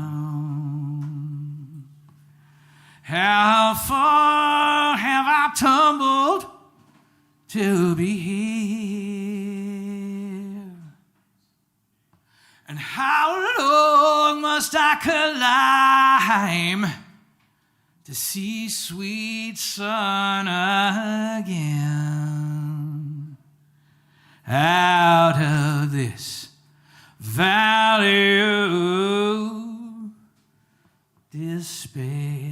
How far have I tumbled to be here? And how long must I climb to see sweet sun again? Out of this valley of despair.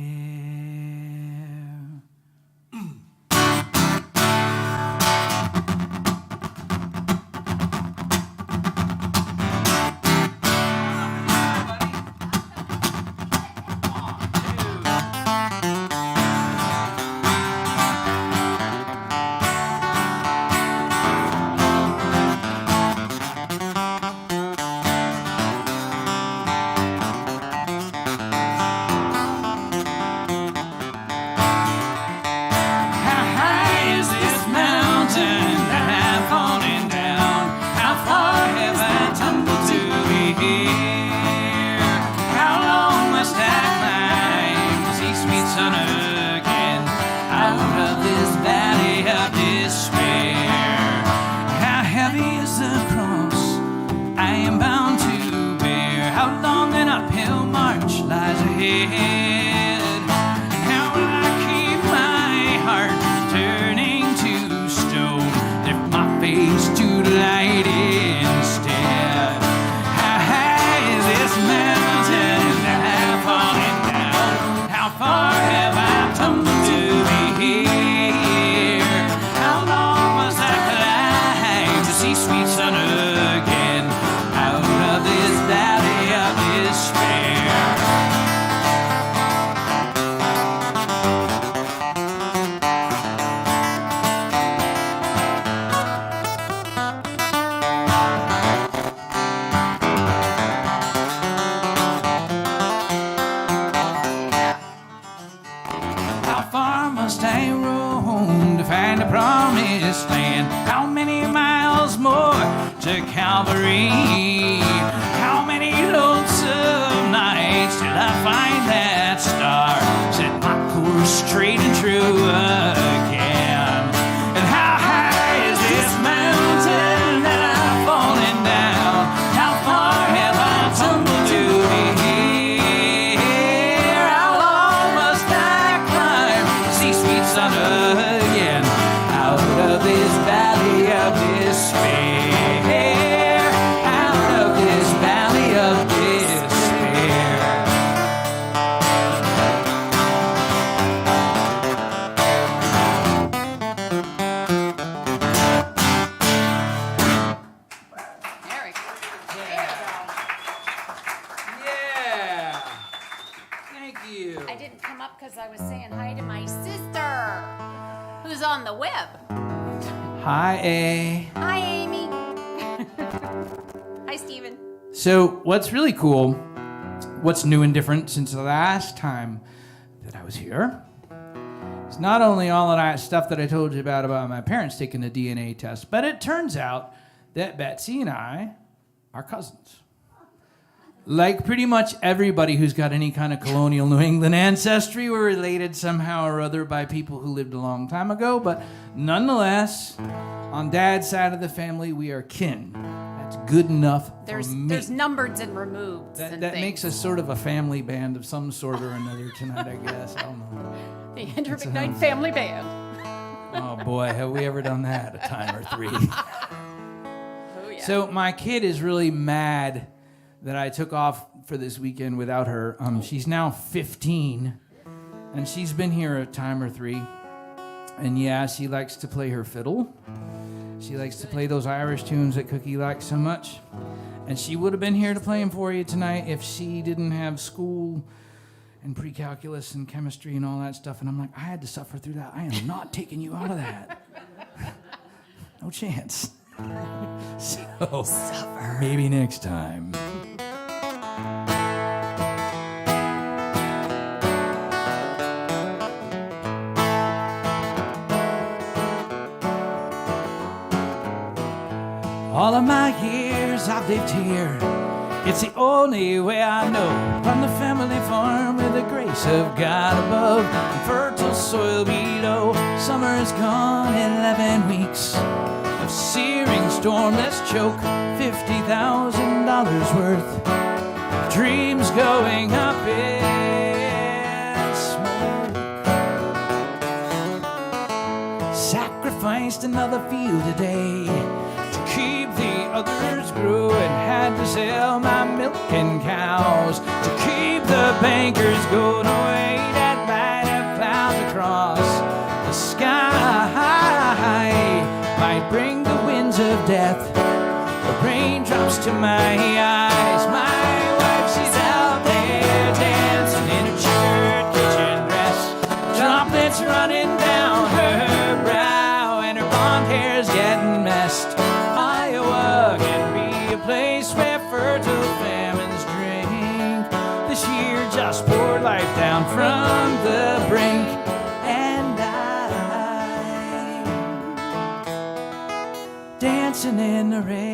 sun again. Out of this valley of despair. Out of this valley of despair. There we go. Yeah. Thank you. I didn't come up because I was saying hi to my sister, who's on the web. Hi, A. Hi, Amy. Hi, Steven. So, what's really cool, what's new and different since the last time that I was here, is not only all of that stuff that I told you about my parents taking the DNA test, but it turns out that Betsy and I are cousins. Like pretty much everybody who's got any kind of colonial New England ancestry, we're related somehow or other by people who lived a long time ago, but nonetheless, on Dad's side of the family, we are kin. That's good enough for me. There's numbered and removed. That makes us sort of a family band of some sort or another tonight, I guess. I don't know. The Andrew McKnight family band. Oh boy, have we ever done that a time or three. Oh yeah. So my kid is really mad that I took off for this weekend without her. She's now 15, and she's been here a time or three. And yeah, she likes to play her fiddle. She likes to play those Irish tunes that Cookie likes so much. And she would have been here to play them for you tonight if she didn't have school and pre-calculus and chemistry and all that stuff. And I'm like, I had to suffer through that. I am not taking you out of that. No chance. So, suffer. Maybe next time. All of my years I've lived here. It's the only way I know. On the family farm with the grace of God above, and fertile soil below. Summer is gone, 11 weeks of searing stormless choke. $50,000 worth of dreams going up in smoke. Sacrificed another field today to keep the others growing. Had to sell my milk and cows to keep the bankers going away. That light of clouds across the sky might bring the winds of death, the raindrops to my eyes. My wife, she's out there dancing in her checkered kitchen dress, droplets running down her brow, and her blonde hair's getting messed. Iowa can be a place where fertile famines drink. This year just poured life down from the brink, and I'm dancing in the rain.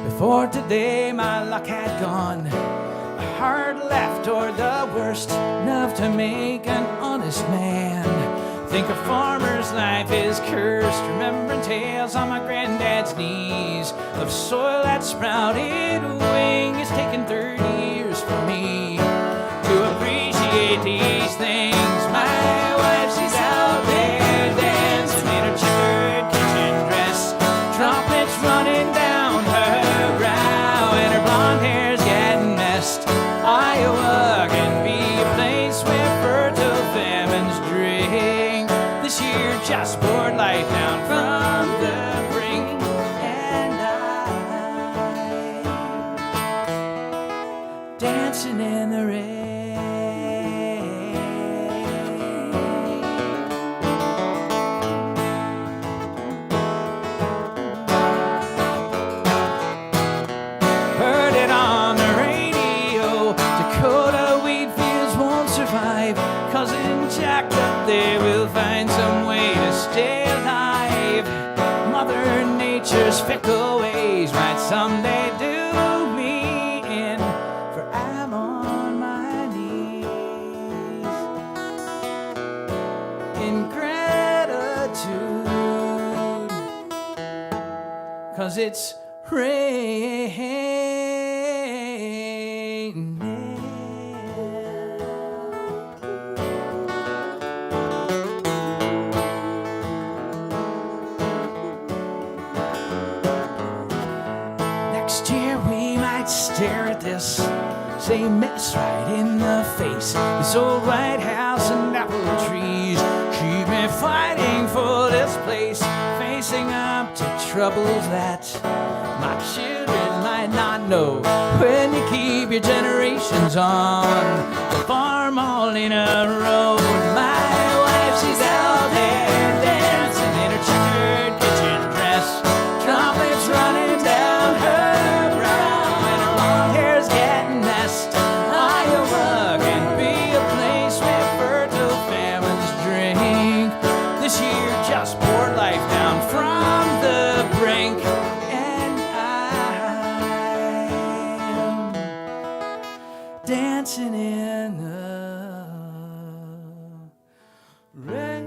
Before today my luck had gone, hard left toward the worst, enough to make an honest man think a farmer's life is cursed. Remembering tales on my granddad's knees of soil that sprouted wing. It's taken 30 years for me to appreciate these things. My wife, she's out there dancing in her checkered kitchen dress, droplets running down her brow, and her blonde hair's getting messed. Iowa can be a place where fertile famines drink. This year just poured life down from the brink, and I'm dancing in the rain. Heard it on the radio, Dakota wheat fields won't survive. Cousin Jack up there will find some way to stay alive. Mother Nature's fickle ways might someday do me in, for I'm on my knees in gratitude, 'cause it's raining. Next year we might stare at this same mess right in the face. This old White House and apple trees keep me fighting for this place, facing up to troubles that my children might not know. When you keep your generations on the farm all in a row, my wife, she's out there dancing in her checkered kitchen dress, trumpets running down her brow, and her long hair's getting messed. Iowa can be a place where fertile families drink. This year just poured life down from the brink, and I'm dancing in the rain.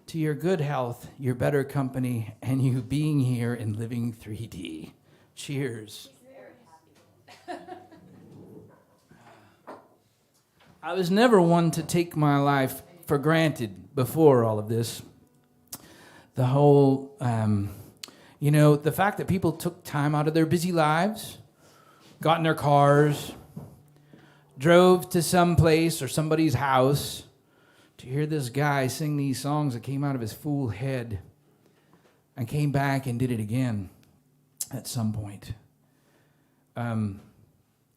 To your good health, your better company, and you being here in living 3D. Cheers. I was never one to take my life for granted before all of this. The whole, the fact that people took time out of their busy lives, got in their cars, drove to some place or somebody's house to hear this guy sing these songs that came out of his fool head and came back and did it again at some point.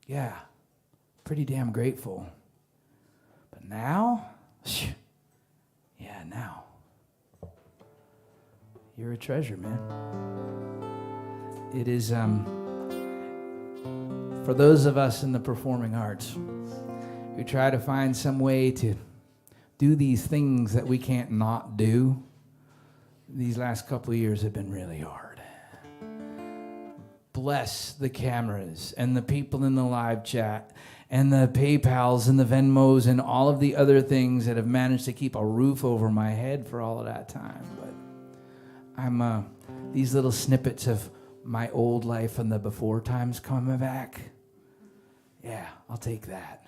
Yeah, pretty damn grateful. But now, now, you're a treasure, man. It is, for those of us in the performing arts who try to find some way to do these things that we can't not do, these last couple of years have been really hard. Bless the cameras and the people in the live chat and the PayPals and the Venmos and all of the other things that have managed to keep a roof over my head for all of that time. But I'm these little snippets of my old life and the before times coming back. Yeah, I'll take that.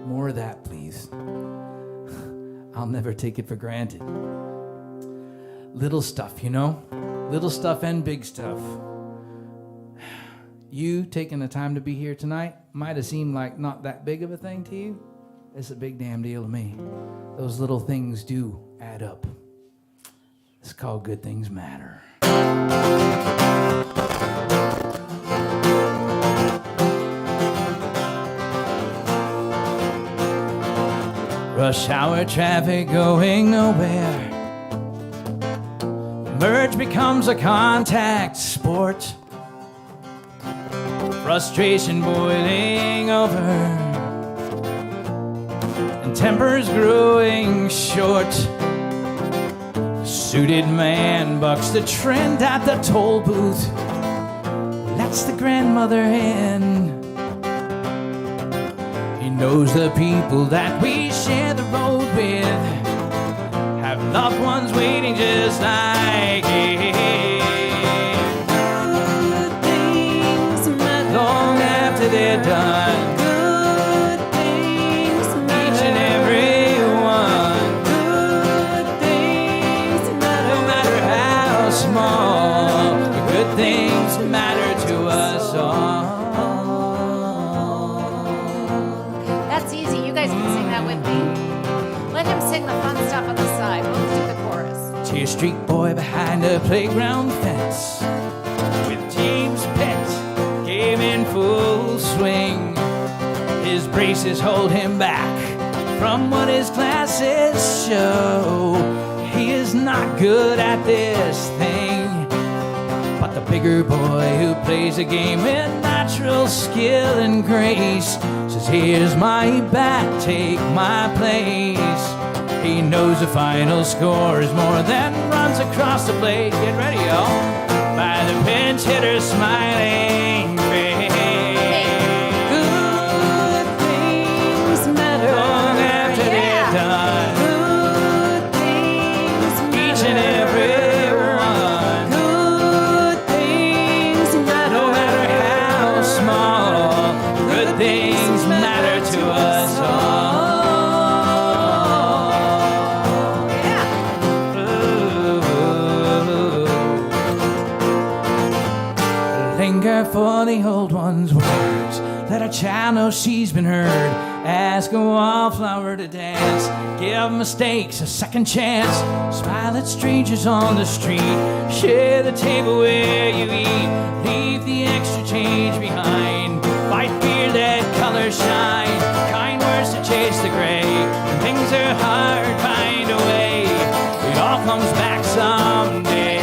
More of that, please. I'll never take it for granted. Little stuff, Little stuff and big stuff. You taking the time to be here tonight might have seemed like not that big of a thing to you. It's a big damn deal to me. Those little things do add up. It's called Good Things Matter. Rush hour traffic going nowhere. Merge becomes a contact sport. Frustration boiling over, and tempers growing short. Suited man bucks the trend at the toll booth. Lets the grandmother in. He knows the people that we share the road with have loved ones waiting just like him. Good things matter long after they're done. Good things matter each and every one. Good things matter no matter how small. The good things matter to us all. That's easy. You guys can sing that with me. Let him sing the fun stuff on the side. We'll do the chorus. See a street boy behind a playground fence with James Pett game in full swing. His braces hold him back from what his glasses show. He is not not good at this thing. But the bigger boy who plays a game with natural skill and grace says, here's my bat, take my place. He knows the final score is more than runs across the plate. Get ready, y'all. By the pinch hitter's smiling face. Good things matter. Long after they're done. Good things matter. Each and every one. Good things matter. No matter how small, good things matter to us all. Linger for the old one's words. Let a child know she's been heard. Ask a wallflower to dance. Give mistakes a second chance. Smile at strangers on the street. Share the table where you eat. Leave the extra change behind. Fight fear that colors shine. Kind words to chase the gray. When things are hard, find a way. It all comes back someday.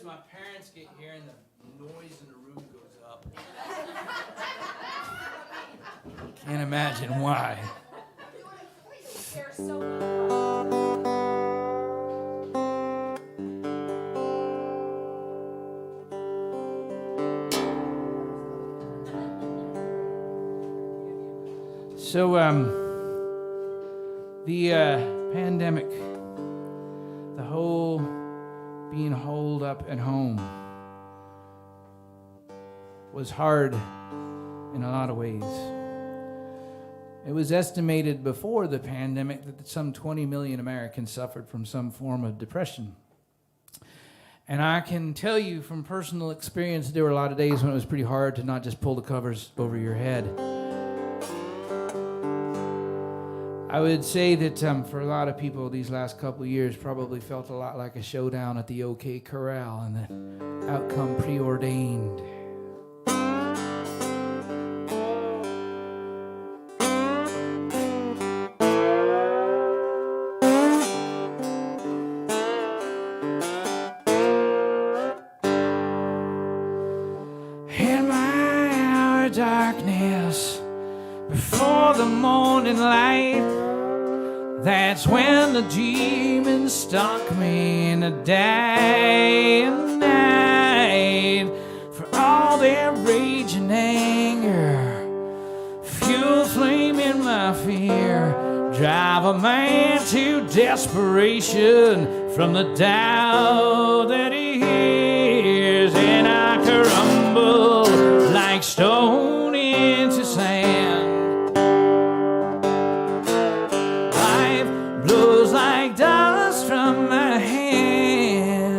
My parents get here and the noise in the room goes up. Can't imagine why. So, the pandemic, the whole being holed up at home was hard in a lot of ways. It was estimated before the pandemic that some 20 million Americans suffered from some form of depression. And I can tell you from personal experience, there were a lot of days when it was pretty hard to not just pull the covers over your head. I would say that for a lot of people, these last couple of years probably felt a lot like a showdown at the OK Corral and the outcome preordained. In my hour of darkness, before the morning light, that's when the demons stalk me in the day and night. For all their rage and anger, fuel flame in my fear, drive a man to desperation from the doubt that he hears. And I crumble like stone into sand. Blows like dust from my hand.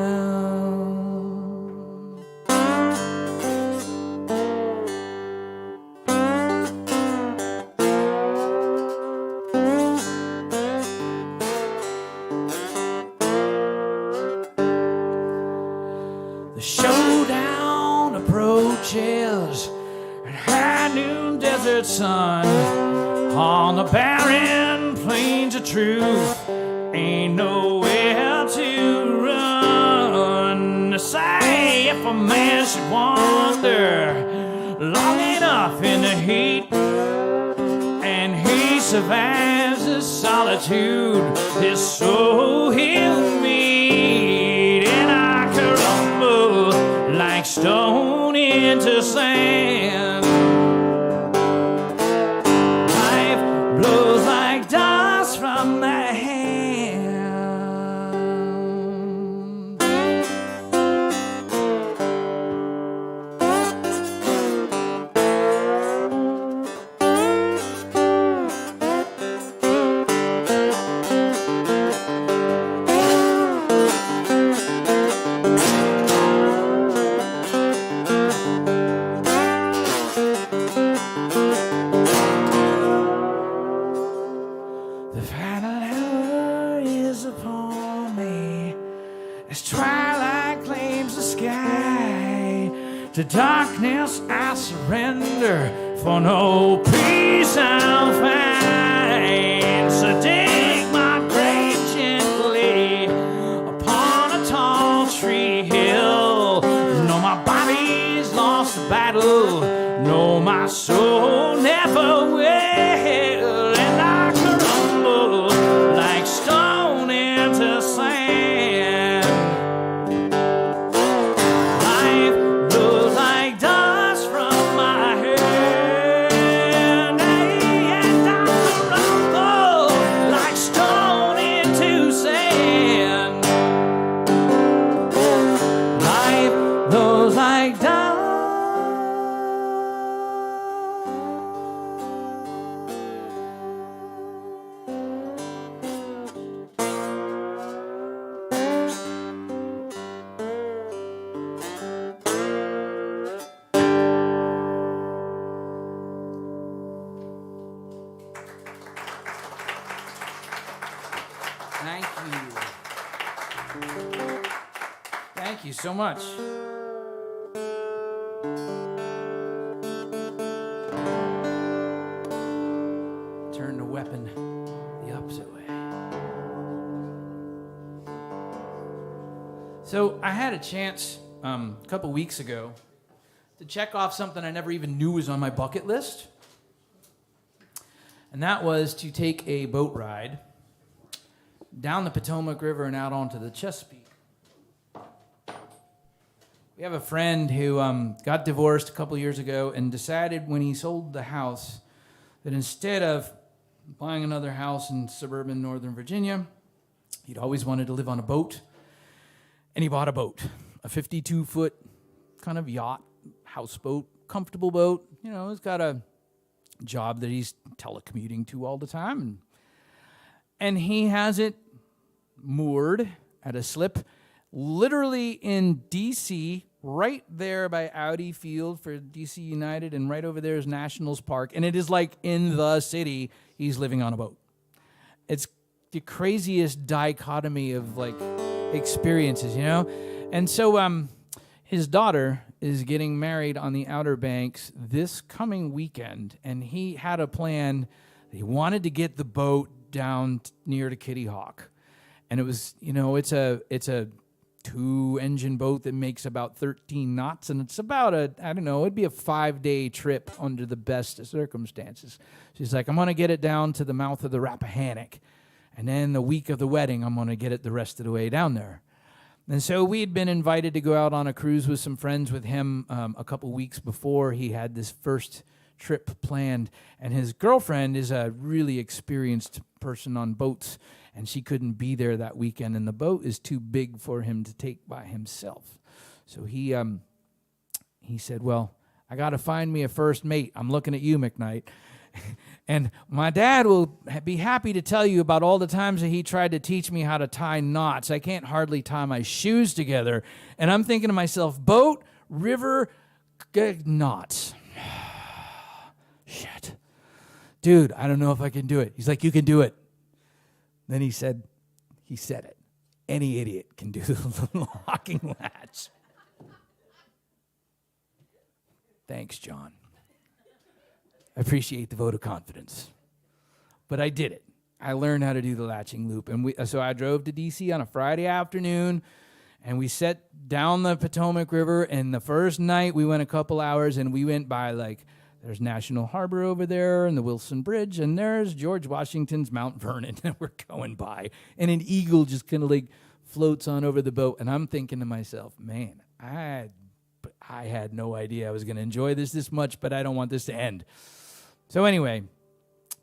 The showdown approaches at high noon desert sun on the barren plains of truth. Ain't nowhere to run. To say if a man should wander long enough in the heat, and he survives the solitude, his soul he'll meet. And I sky. To darkness I surrender, for no peace I'll find. So dig my grave gently upon a tall tree hill. No, my body's lost the battle, no, my soul never will. And I crumble like stone into sand. Life blows like dust from my hand, and I crumble like stone into sand. Life blows like dust. Thank you. Thank you so much. Turn the weapon the opposite way. So I had a chance a couple weeks ago to check off something I never even knew was on my bucket list. And that was to take a boat ride down the Potomac River and out onto the Chesapeake. We have a friend who got divorced a couple years ago and decided when he sold the house that instead of buying another house in suburban Northern Virginia, he'd always wanted to live on a boat. And he bought a boat, a 52-foot kind of yacht, houseboat, comfortable boat. You know, he's got a job that he's telecommuting to all the time. And he has it moored at a slip literally in D.C., right there by Audi Field for D.C. United, and right over there is Nationals Park. And it is like in the city, he's living on a boat. It's the craziest dichotomy of like experiences, you know? And so his daughter is getting married on the Outer Banks this coming weekend, and he had a plan. He wanted to get the boat down near to Kitty Hawk. And it was, you know, it's a 2-engine boat that makes about 13 knots, and it's about it'd be a 5-day trip under the best of circumstances. She's like, I'm going to get it down to the mouth of the Rappahannock, and then the week of the wedding, I'm going to get it the rest of the way down there. And so we had been invited to go out on a cruise with some friends with him a couple weeks before he had this first trip planned, and his girlfriend is a really experienced person on boats, and she couldn't be there that weekend, and the boat is too big for him to take by himself. So he said, well, I got to find me a first mate. I'm looking at you, McKnight. And my dad will be happy to tell you about all the times that he tried to teach me how to tie knots. I can't hardly tie my shoes together. And I'm thinking to myself, boat, river, knots. Shit. Dude, I don't know if I can do it. He's like, you can do it. Then he said it. Any idiot can do the locking latch. Thanks, John. I appreciate the vote of confidence. But I did it. I learned how to do the latching loop. And so I drove to D.C. on a Friday afternoon, and we set down the Potomac River, and the first night we went a couple hours, and we went by, like, there's National Harbor over there and the Wilson Bridge, and there's George Washington's Mount Vernon that we're going by. And an eagle just kind of like floats on over the boat. And I'm thinking to myself, man, I had no idea I was going to enjoy this much, but I don't want this to end. So anyway,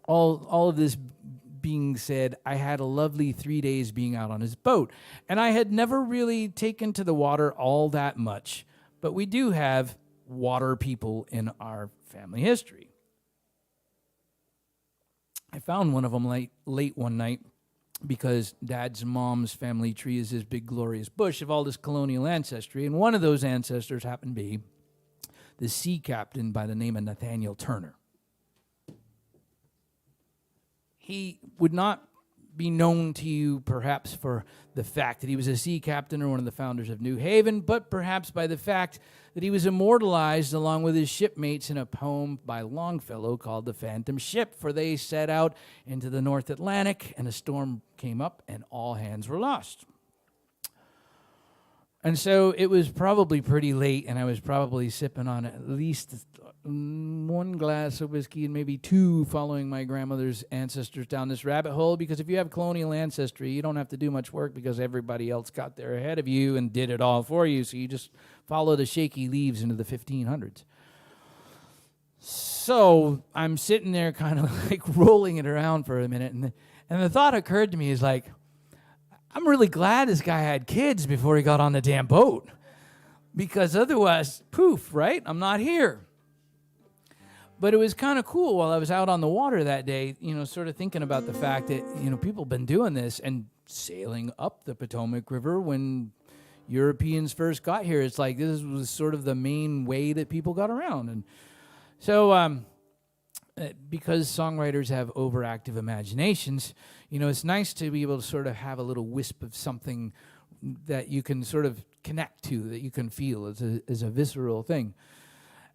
all of this being said, I had a lovely 3 days being out on his boat. And I had never really taken to the water all that much. But we do have water people in our family history. I found one of them late one night because Dad's mom's family tree is this big glorious bush of all this colonial ancestry, and one of those ancestors happened to be the sea captain by the name of Nathaniel Turner. He would not be known to you perhaps for the fact that he was a sea captain or one of the founders of New Haven, but perhaps by the fact that he was immortalized along with his shipmates in a poem by Longfellow called The Phantom Ship, for they set out into the North Atlantic, and a storm came up, and all hands were lost. And so it was probably pretty late, and I was probably sipping on at least one glass of whiskey and maybe two, following my grandmother's ancestors down this rabbit hole, because if you have colonial ancestry, you don't have to do much work because everybody else got there ahead of you and did it all for you, so you just follow the shaky leaves into the 1500s. So I'm sitting there kind of like rolling it around for a minute, and the thought occurred to me is like, I'm really glad this guy had kids before he got on the damn boat, because otherwise, poof, right? I'm not here. But it was kind of cool while I was out on the water that day, sort of thinking about the fact that, people have been doing this and sailing up the Potomac River when Europeans first got here. It's like this was sort of the main way that people got around. And so because songwriters have overactive imaginations, it's nice to be able to sort of have a little wisp of something that you can sort of connect to, that you can feel as a visceral thing.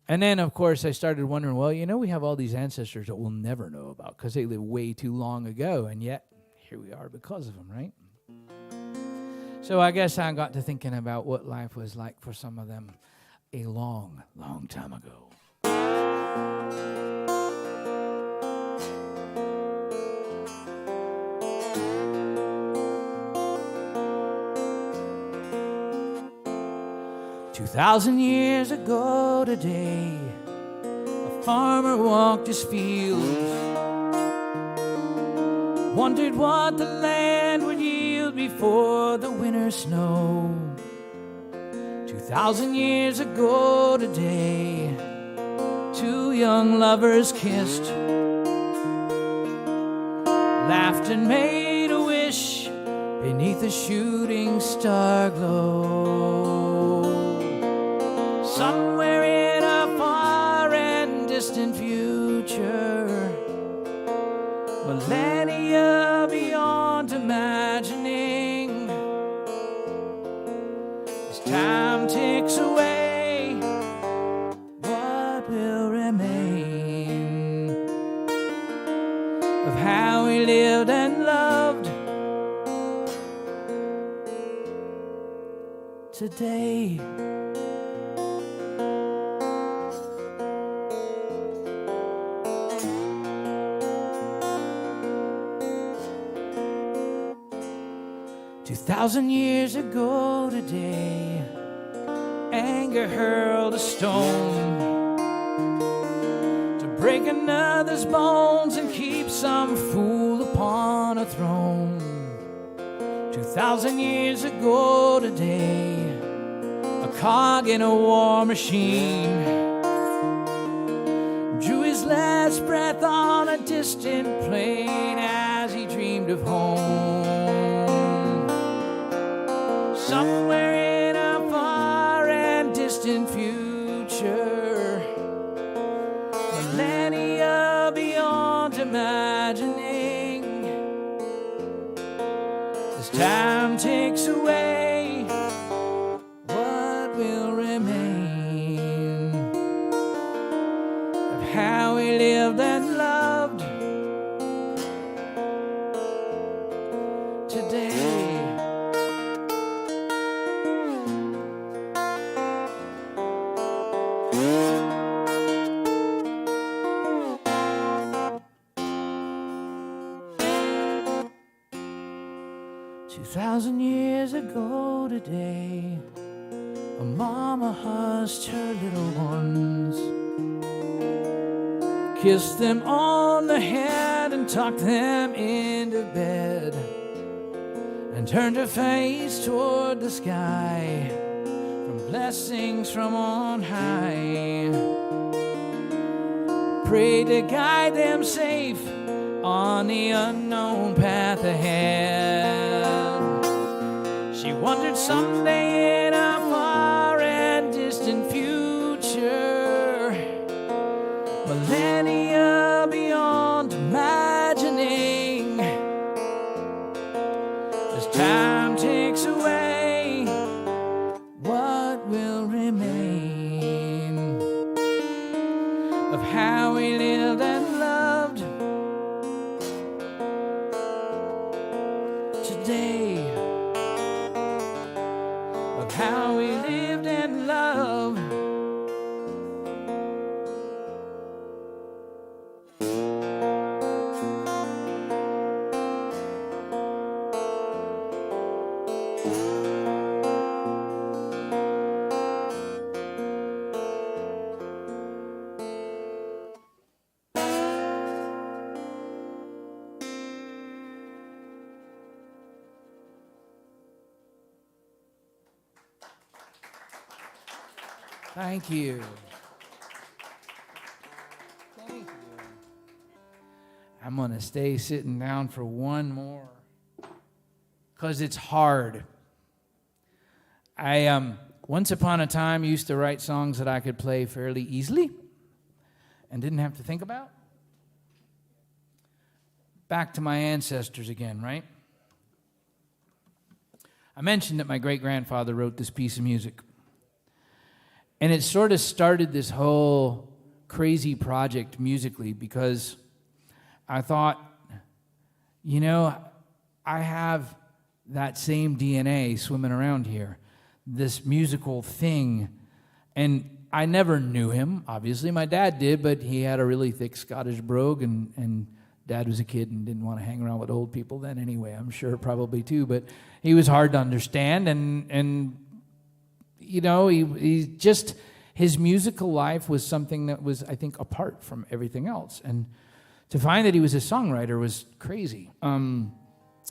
And then, of course, I started wondering, well, we have all these ancestors that we'll never know about because they lived way too long ago, and yet here we are because of them, right? So I guess I got to thinking about what life was like for some of them a long, long time ago. 2,000 years ago today, a farmer walked his fields, wondered what the land would yield before the winter snow. 2,000 years ago today, two young lovers kissed, laughed and made a wish beneath a shooting star glow. Somewhere in a far and distant future, millennia beyond imagining, as time ticks away, what will remain of how we lived and loved today? 2,000 years ago today, anger hurled a stone to break another's bones and keep some fool upon a throne. 2,000 years ago today, a cog in a war machine drew his last breath on a distant plain as he dreamed of home. Somewhere in a far and distant future, millennia beyond imagining, as time takes away, what will remain of how we lived and loved today? 2,000 years ago today, a mama hushed her little ones, kissed them on the head and tucked them into bed, and turned her face toward the sky from blessings from on high. Prayed to guide them safe on the unknown path ahead. She wondered someday in a far and distant future, millennia beyond imagining, of how we lived and loved. Today, of how we lived and loved. Thank you. Thank you. I'm going to stay sitting down for one more because it's hard. I once upon a time used to write songs that I could play fairly easily and didn't have to think about. Back to my ancestors again, right? I mentioned that my great-grandfather wrote this piece of music. And it sort of started this whole crazy project musically because I thought, you know, I have that same DNA swimming around here, this musical thing. And I never knew him. Obviously, my dad did, but he had a really thick Scottish brogue, and Dad was a kid and didn't want to hang around with old people then anyway. I'm sure probably too, but he was hard to understand, and you know, he just, his musical life was something that was, I think, apart from everything else. And to find that he was a songwriter was crazy.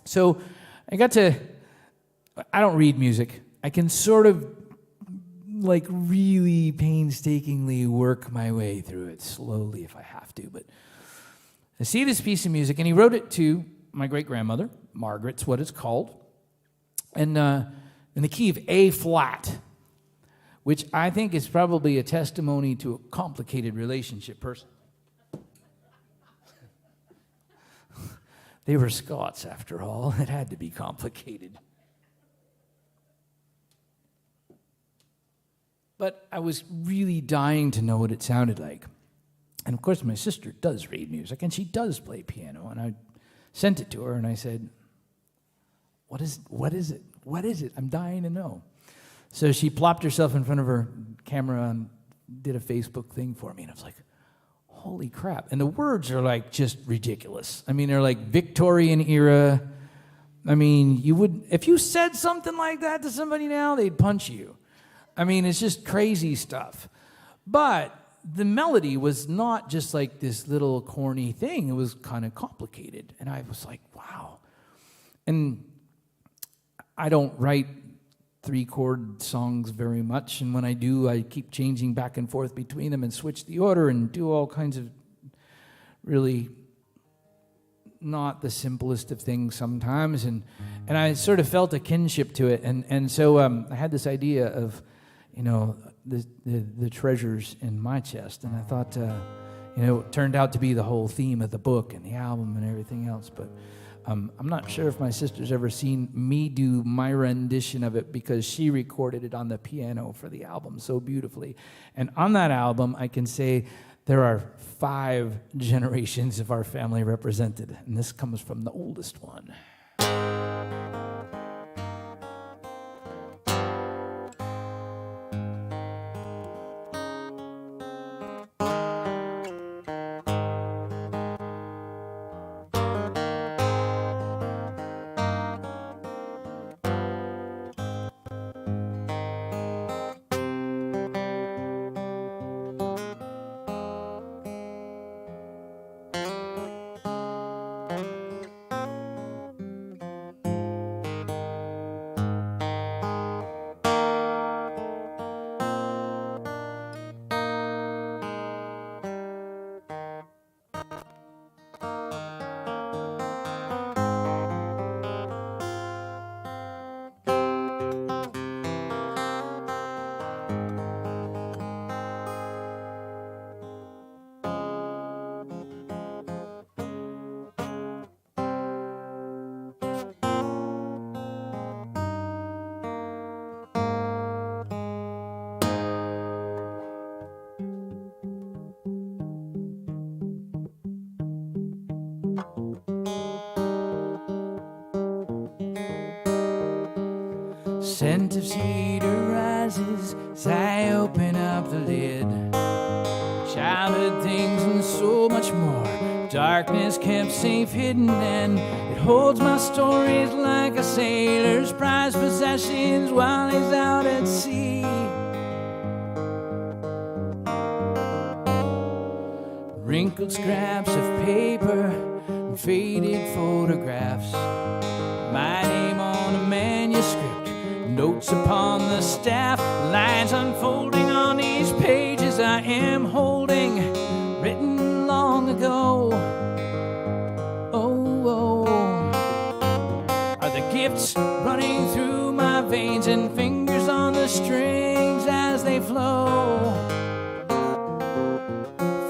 So I don't read music. I can sort of, like, really painstakingly work my way through it slowly if I have to. But I see this piece of music, and he wrote it to my great-grandmother. Margaret's what it's called. And in the key of A flat, which I think is probably a testimony to a complicated relationship person. They were Scots, after all. It had to be complicated. But I was really dying to know what it sounded like. And of course, my sister does read music, and she does play piano. And I sent it to her, and I said, What is it? What is it? I'm dying to know. So she plopped herself in front of her camera and did a Facebook thing for me. And I was like, holy crap. And the words are like just ridiculous. I mean, they're like Victorian era. I mean, you would, if you said something like that to somebody now, they'd punch you. I mean, it's just crazy stuff. But the melody was not just like this little corny thing. It was kind of complicated. And I was like, wow. And I don't write 3-chord songs very much, and when I do, I keep changing back and forth between them and switch the order and do all kinds of really not the simplest of things sometimes, and I sort of felt a kinship to it, and so I had this idea of, you know, the treasures in my chest, and I thought, you know, it turned out to be the whole theme of the book and the album and everything else, but I'm not sure if my sister's ever seen me do my rendition of it because she recorded it on the piano for the album so beautifully. And on that album, I can say there are 5 generations of our family represented, and this comes from the oldest one. Scent of cedar rises as I open up the lid. Childhood things and so much more. Darkness kept safe hidden, and it holds my stories like a sailor's prized possessions while he's out at sea. Wrinkled scraps of paper and faded photographs. My name on a manuscript, notes upon the staff, lines unfolding on these pages I am holding, written long ago. Oh, oh. Are the gifts running through my veins and fingers on the strings as they flow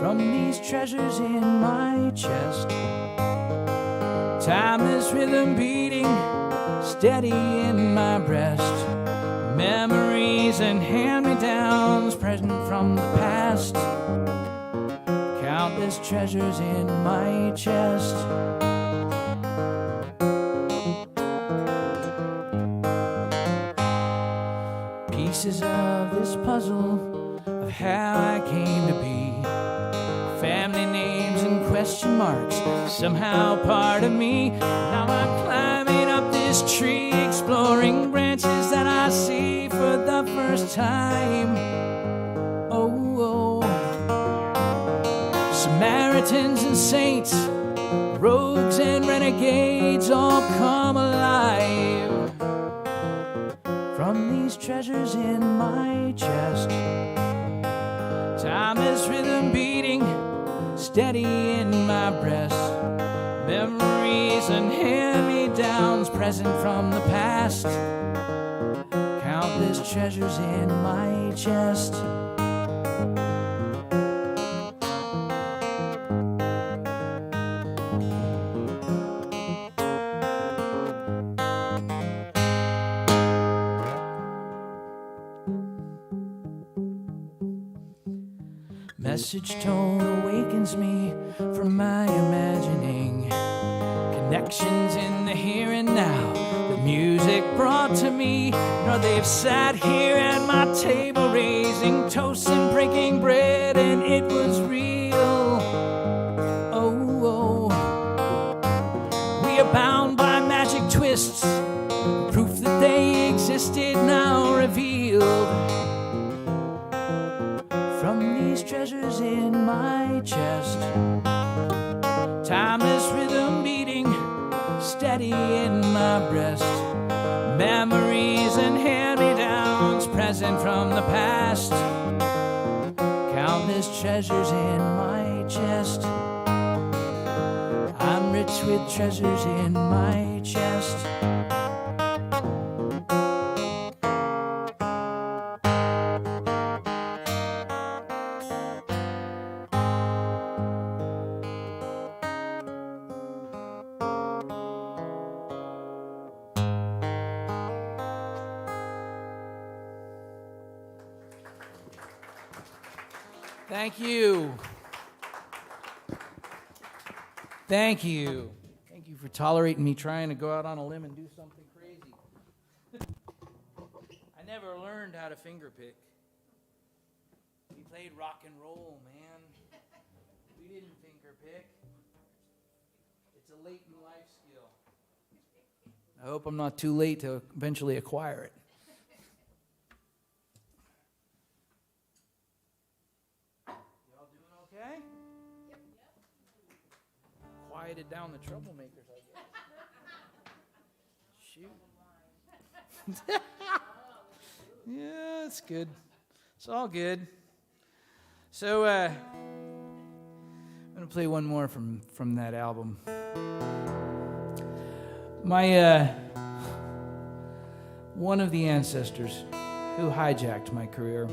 from these treasures in my chest? Timeless rhythm beating steady in my breast. Memories and hand-me-downs present from the past. Countless treasures in my chest. Pieces of this puzzle of how I came to be. Family names and question marks, somehow part of me. Now I'm climbing up this tree, exploring branches that I see for the first time. Oh, oh. Samaritans and saints, rogues and renegades all come alive from these treasures in my chest. Timeless rhythm beating steady in my breast. Memories and hand-me-downs present from the past. Countless treasures in my chest. Message tone awakens me from my imagining. Connections in the here and now, the music brought to me. Nor they've sat here at my table, raising toasts and breaking bread, and it was real. Oh, oh. We are bound by magic twists, proof that they existed now revealed. Treasures in my chest. Timeless rhythm beating steady in my breast. Memories and hand-me-downs present from the past. Countless treasures in my chest. I'm rich with treasures in my chest. Thank you. Thank you. Thank you for tolerating me trying to go out on a limb and do something crazy. I never learned how to finger pick. We played rock and roll, man. We didn't finger pick. It's a latent life skill. I hope I'm not too late to eventually acquire it. Quieted down the troublemakers, I guess. Shoot. Yeah, it's good. It's all good. So, I'm going to play one more from that album. My, one of the ancestors who hijacked my career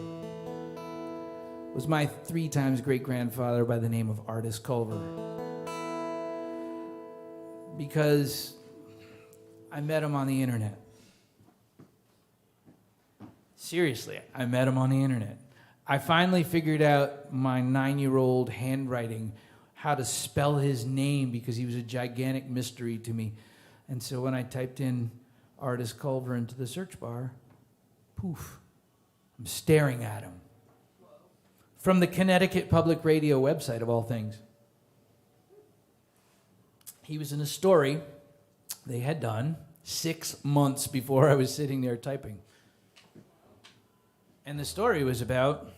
was my 3 times great-grandfather by the name of Artis Culver. Because I met him on the internet. Seriously, I met him on the internet. I finally figured out my 9-year-old handwriting, how to spell his name, because he was a gigantic mystery to me. And so when I typed in Artis Culver into the search bar, Poof. I'm staring at him. From the Connecticut Public Radio website, of all things. He was in a story they had done 6 months before I was sitting there typing. And the story was about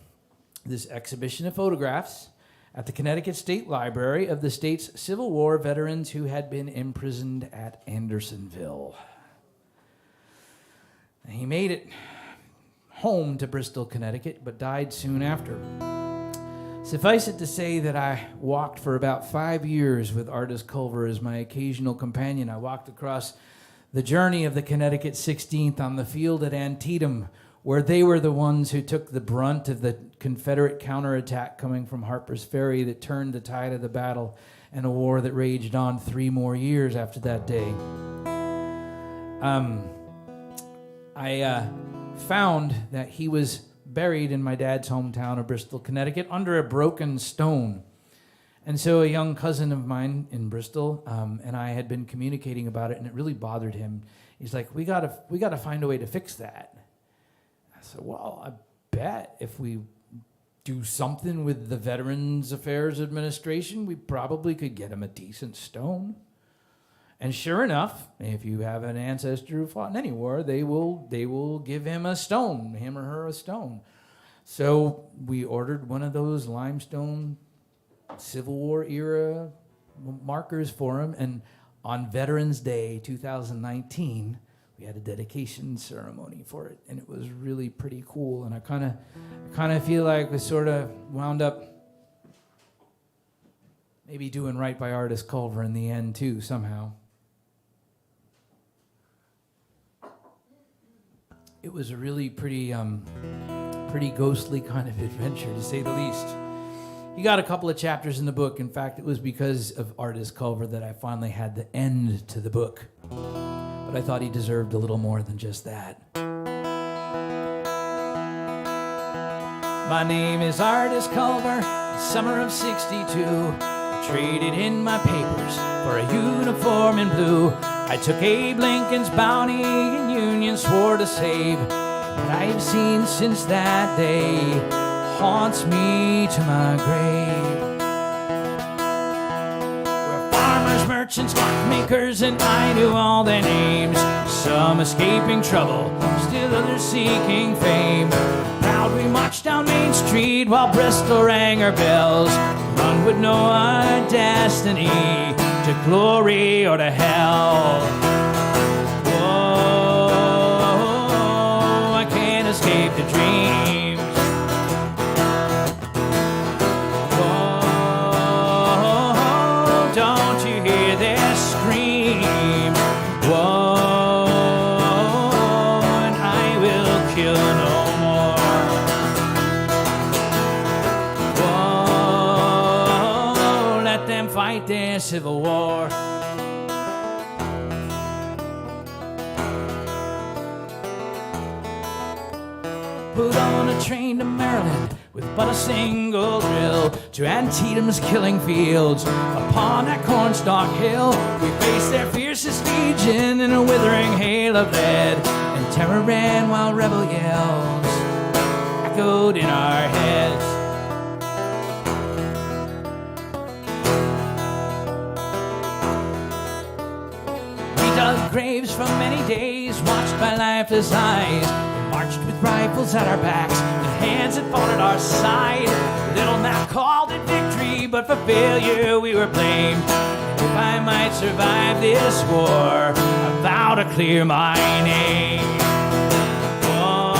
this exhibition of photographs at the Connecticut State Library of the state's Civil War veterans who had been imprisoned at Andersonville. And he made it home to Bristol, Connecticut, but died soon after. Suffice it to say that I walked for about 5 years with Artis Culver as my occasional companion. I walked across the journey of the Connecticut 16th on the field at Antietam, where they were the ones who took the brunt of the Confederate counterattack coming from Harper's Ferry that turned the tide of the battle and a war that raged on 3 more years after that day. I found that he was buried in my dad's hometown of Bristol, Connecticut, under a broken stone. And so a young cousin of mine in Bristol and I had been communicating about it, and it really bothered him. He's like, we gotta find a way to fix that. I said, well, I bet if we do something with the Veterans Affairs Administration, we probably could get him a decent stone. And sure enough, if you have an ancestor who fought in any war, they will give him a stone, him or her a stone. So we ordered one of those limestone Civil War era markers for him, and on Veterans Day 2019, we had a dedication ceremony for it, and it was really pretty cool. And I kind of feel like we sort of wound up maybe doing right by Artis Culver in the end too, somehow. It was a really pretty ghostly kind of adventure, to say the least. He got a couple of chapters in the book. In fact, it was because of Artis Culver that I finally had the end to the book. But I thought he deserved a little more than just that. My name is Artis Culver, summer of '62. I traded in my papers for a uniform in blue. I took Abe Lincoln's bounty and Union swore to save. What I've seen since that day haunts me to my grave. We're farmers, merchants, clockmakers, and I knew all their names. Some escaping trouble, still others seeking fame. Proud we marched down Main Street while Bristol rang her bells. None would know our destiny, to glory or to hell. Whoa, I can't escape the dreams. Whoa, don't you hear this scream? Whoa, and I will kill no more. Whoa, let them fight their civil war. Put on a train to Maryland with but a single thrill, to Antietam's killing fields upon that cornstalk hill. We faced their fiercest legion in a withering hail of lead, and terror ran while rebel yells echoed in our heads. We dug graves from many days, watched by lifeless eyes. Marched with rifles at our backs and hands that fought at our side. Little Mac called it victory, but for failure we were blamed. And if I might survive this war, I vow to clear my name. Whoa,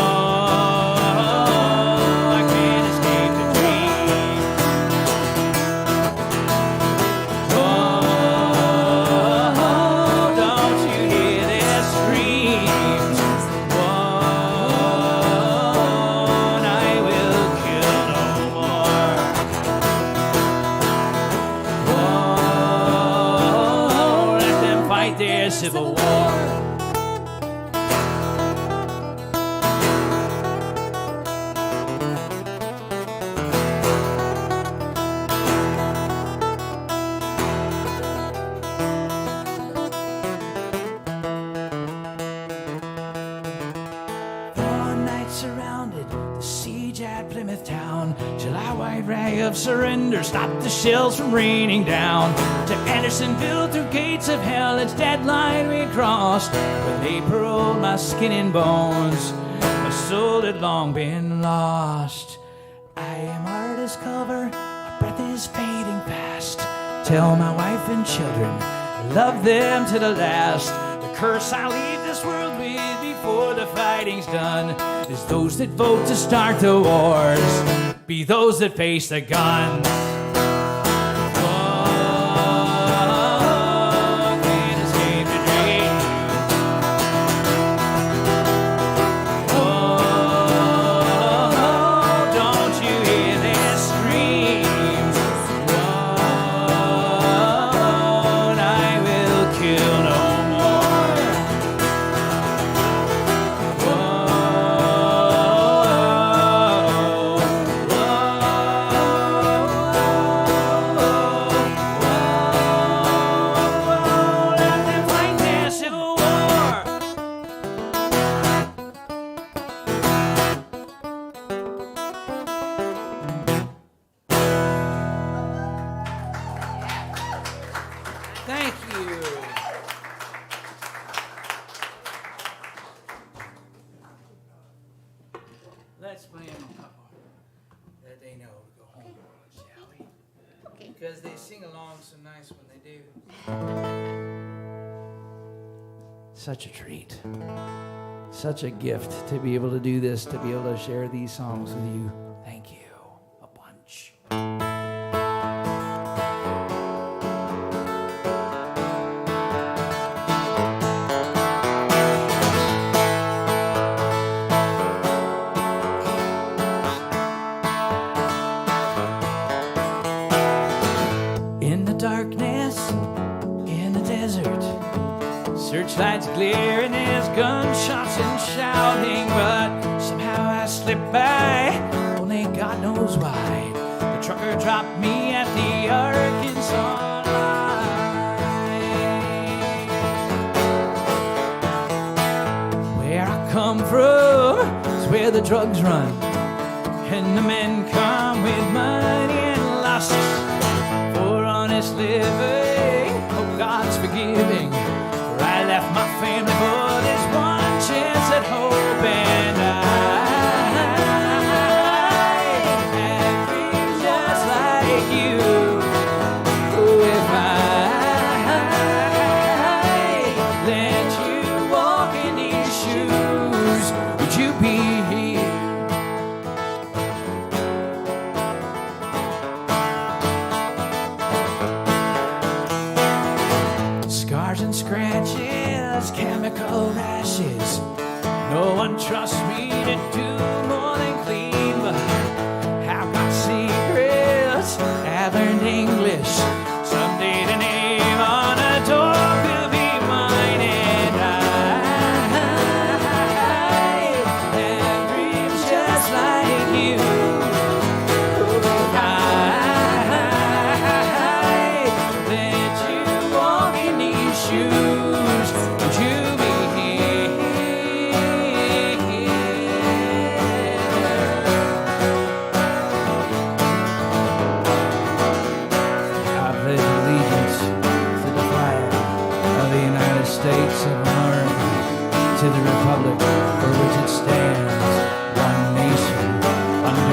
I can't escape the dream. Whoa, don't you hear this scream? Civil War. For that Plymouth town. July white ray of surrender stopped the shells from raining down. To Andersonville through gates of hell, its deadline we crossed. Where they paroled my skin and bones, my soul had long been lost. I am artist cover, my breath is fading fast. Tell my wife and children, I love them to the last. The curse I leave this world with before the fighting's done is those that vote to start the wars, be those that face the guns. Oh, can't escape the dream. Oh, don't you hear their screams? One I will kill no more. Let them fight their civil war. Thank you. Let's play them a couple that they know to go home, shall we? Okay. Because they sing along so nice when they do. Such a treat. Such a gift to be able to do this, to be able to share these songs with you. Thank you a bunch. In the darkness, in the desert, searchlights glare and there's gunshots and shouting, but somehow I slipped by, only God knows why. The trucker dropped me at the Arkansas line. Where I come from is where the drugs run, and the men come with money and lust. For honest living, oh God's forgiving. For I left my family for this one chance at hope, and I have dreams just like you. Oh, if I let you walk in these shoes, would you be here? Scars and scratches, chemical rashes. No one trusts me to do more than clean, but I've got secrets. I've learned English. Someday the name on a door will be mine, and I have dreams just like you. Oh, if I let you walk in these shoes, would you be here? I pledge allegiance to the flag of the United States of America, to the republic for which it stands, one nation, under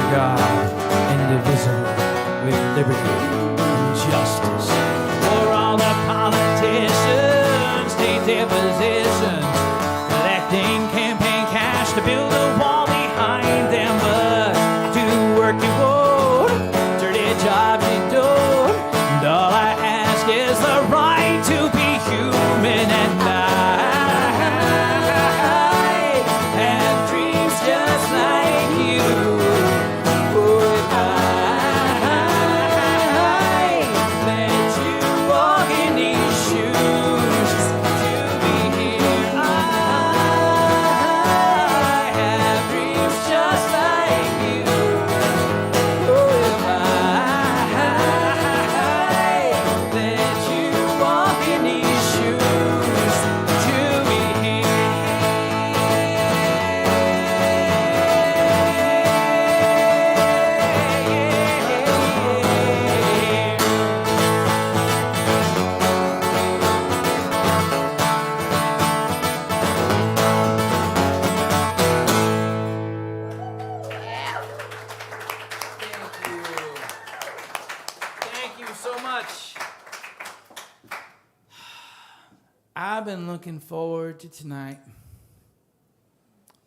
I've been looking forward to tonight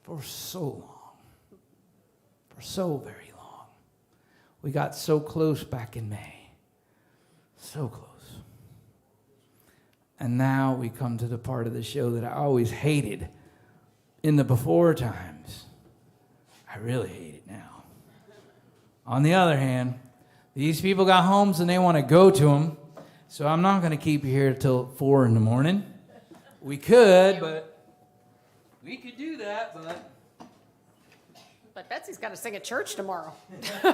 for so long. For so very long. We got so close back in May. So close. And now we come to the part of the show that I always hated in the before times. I really hate it now. On the other hand, these people got homes and they want to go to them. So I'm not going to keep you here till 4 in the morning. We could, but we could do that, but... But Betsy's got to sing at church tomorrow. I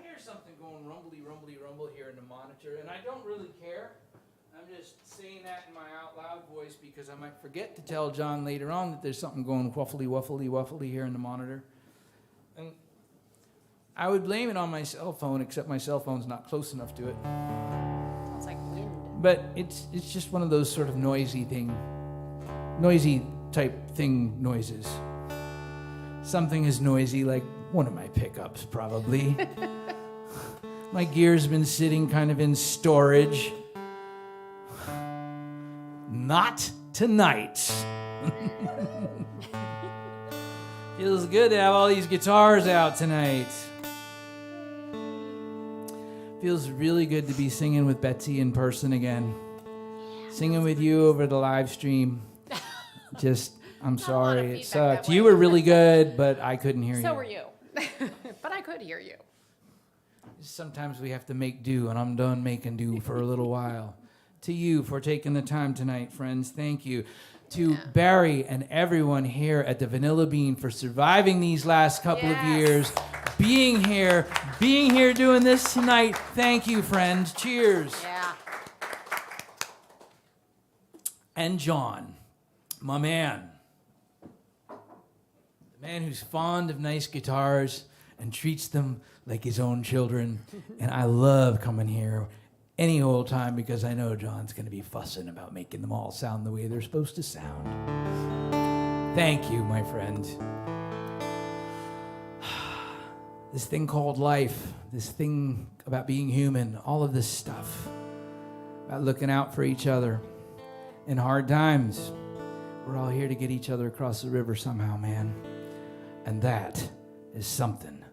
hear something going rumbly, rumbly, rumble here in the monitor, and I don't really care. I'm just saying that in my out loud voice because I might forget to tell John later on that there's something going wuffly, wuffly, wuffly here in the monitor. And I would blame it on my cell phone, except my cell phone's not close enough to it. Sounds like wind. But it's just one of those sort of noisy type thing noises. Something is noisy, like one of my pickups, probably. My gear's been sitting kind of in storage. Not tonight. Feels good to have all these guitars out tonight. Feels really good to be singing with Betsy in person again. Singing with you over the live stream. I'm sorry, it sucked. You were really good, but I couldn't hear you. So were you. But I could hear you. Sometimes we have to make do, and I'm done making do for a little while. To you for taking the time tonight, friends. Thank you. To Barry and everyone here at the Vanilla Bean for surviving these last couple of years. Being here doing this tonight. Thank you, friends. Cheers. Yeah. And John, my man. The man who's fond of nice guitars and treats them like his own children. And I love coming here any old time because I know John's going to be fussing about making them all sound the way they're supposed to sound. Thank you, my friend. This thing called life, this thing about being human, all of this stuff, about looking out for each other in hard times. We're all here to get each other across the river somehow, man. And that is something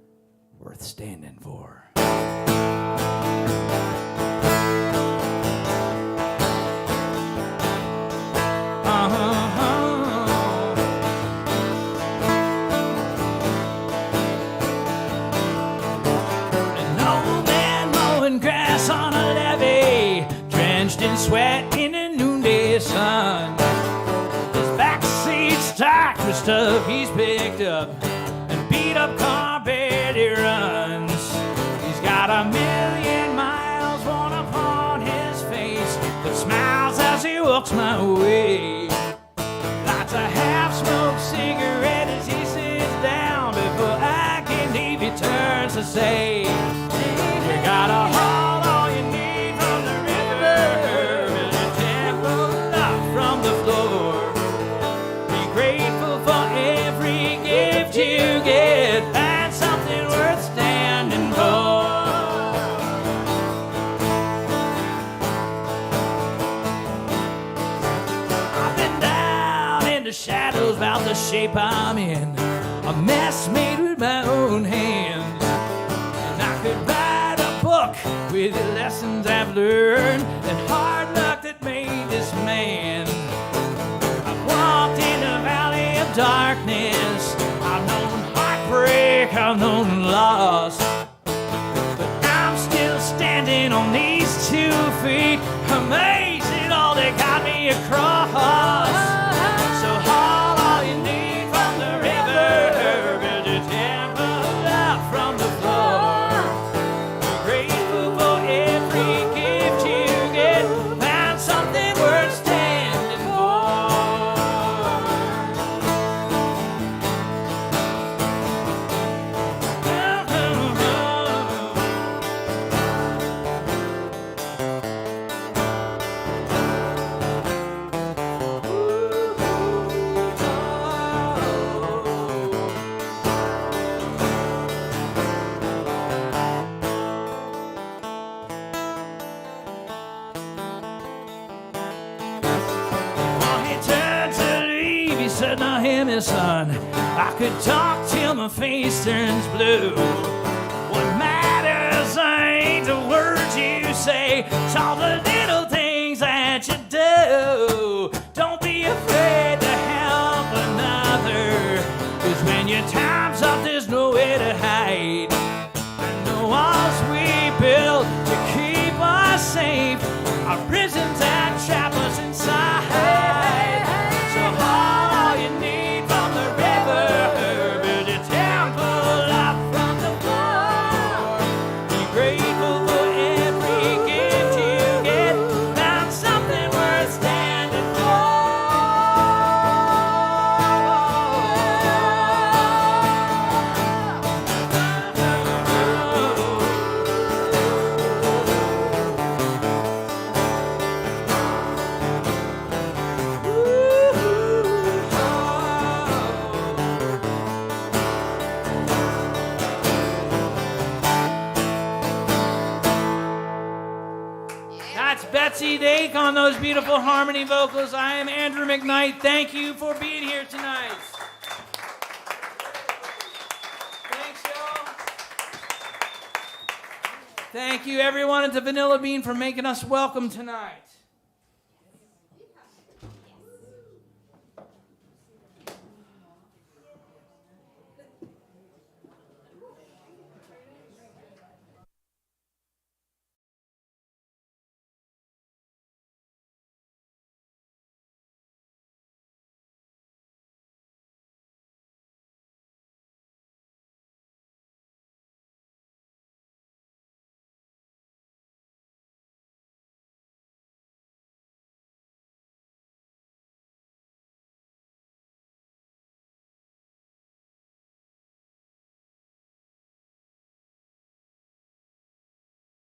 worth standing for. Sweat in the noonday sun. His backseat stocked with stuff he's picked up, and beat up carpet he runs. He's got 1,000,000 miles worn upon his face, but smiles as he walks my way. Lights a half-smoked cigarette as he sits down. Before I can leave, he turns to say, "You got a haul all you need from the river. From the floor. Be grateful for every gift you get, and something worth standing for." I've been down in the shadows about the shape I'm in, a mess made with my own hands. And I could write a book with the lessons I've learned and hard luck that made this man. I've walked in a valley of darkness. I've known heartbreak, I've known loss. But I'm still standing on these 2 feet, amazing all they got me across. So haul all you need from the river, build your temple up from the floor. Be grateful for every gift you get, find something worth standing for. morning sun. I could talk till my face turns blue. What matters ain't the words you say, it's all the little things that you do. Don't be afraid to help another, 'cause when your time's up there's nowhere to hide. And the walls we built to keep us safe are prisons that trap us inside. So all you need from the river is a temple up from the floor. Be grateful for every gift you get, found something worth standing for. That's Betsy Dake on those beautiful harmony vocals. I am Andrew McKnight. Thank you for being here tonight. Thanks, y'all. Thank you, everyone at the Vanilla Bean, for making us welcome tonight.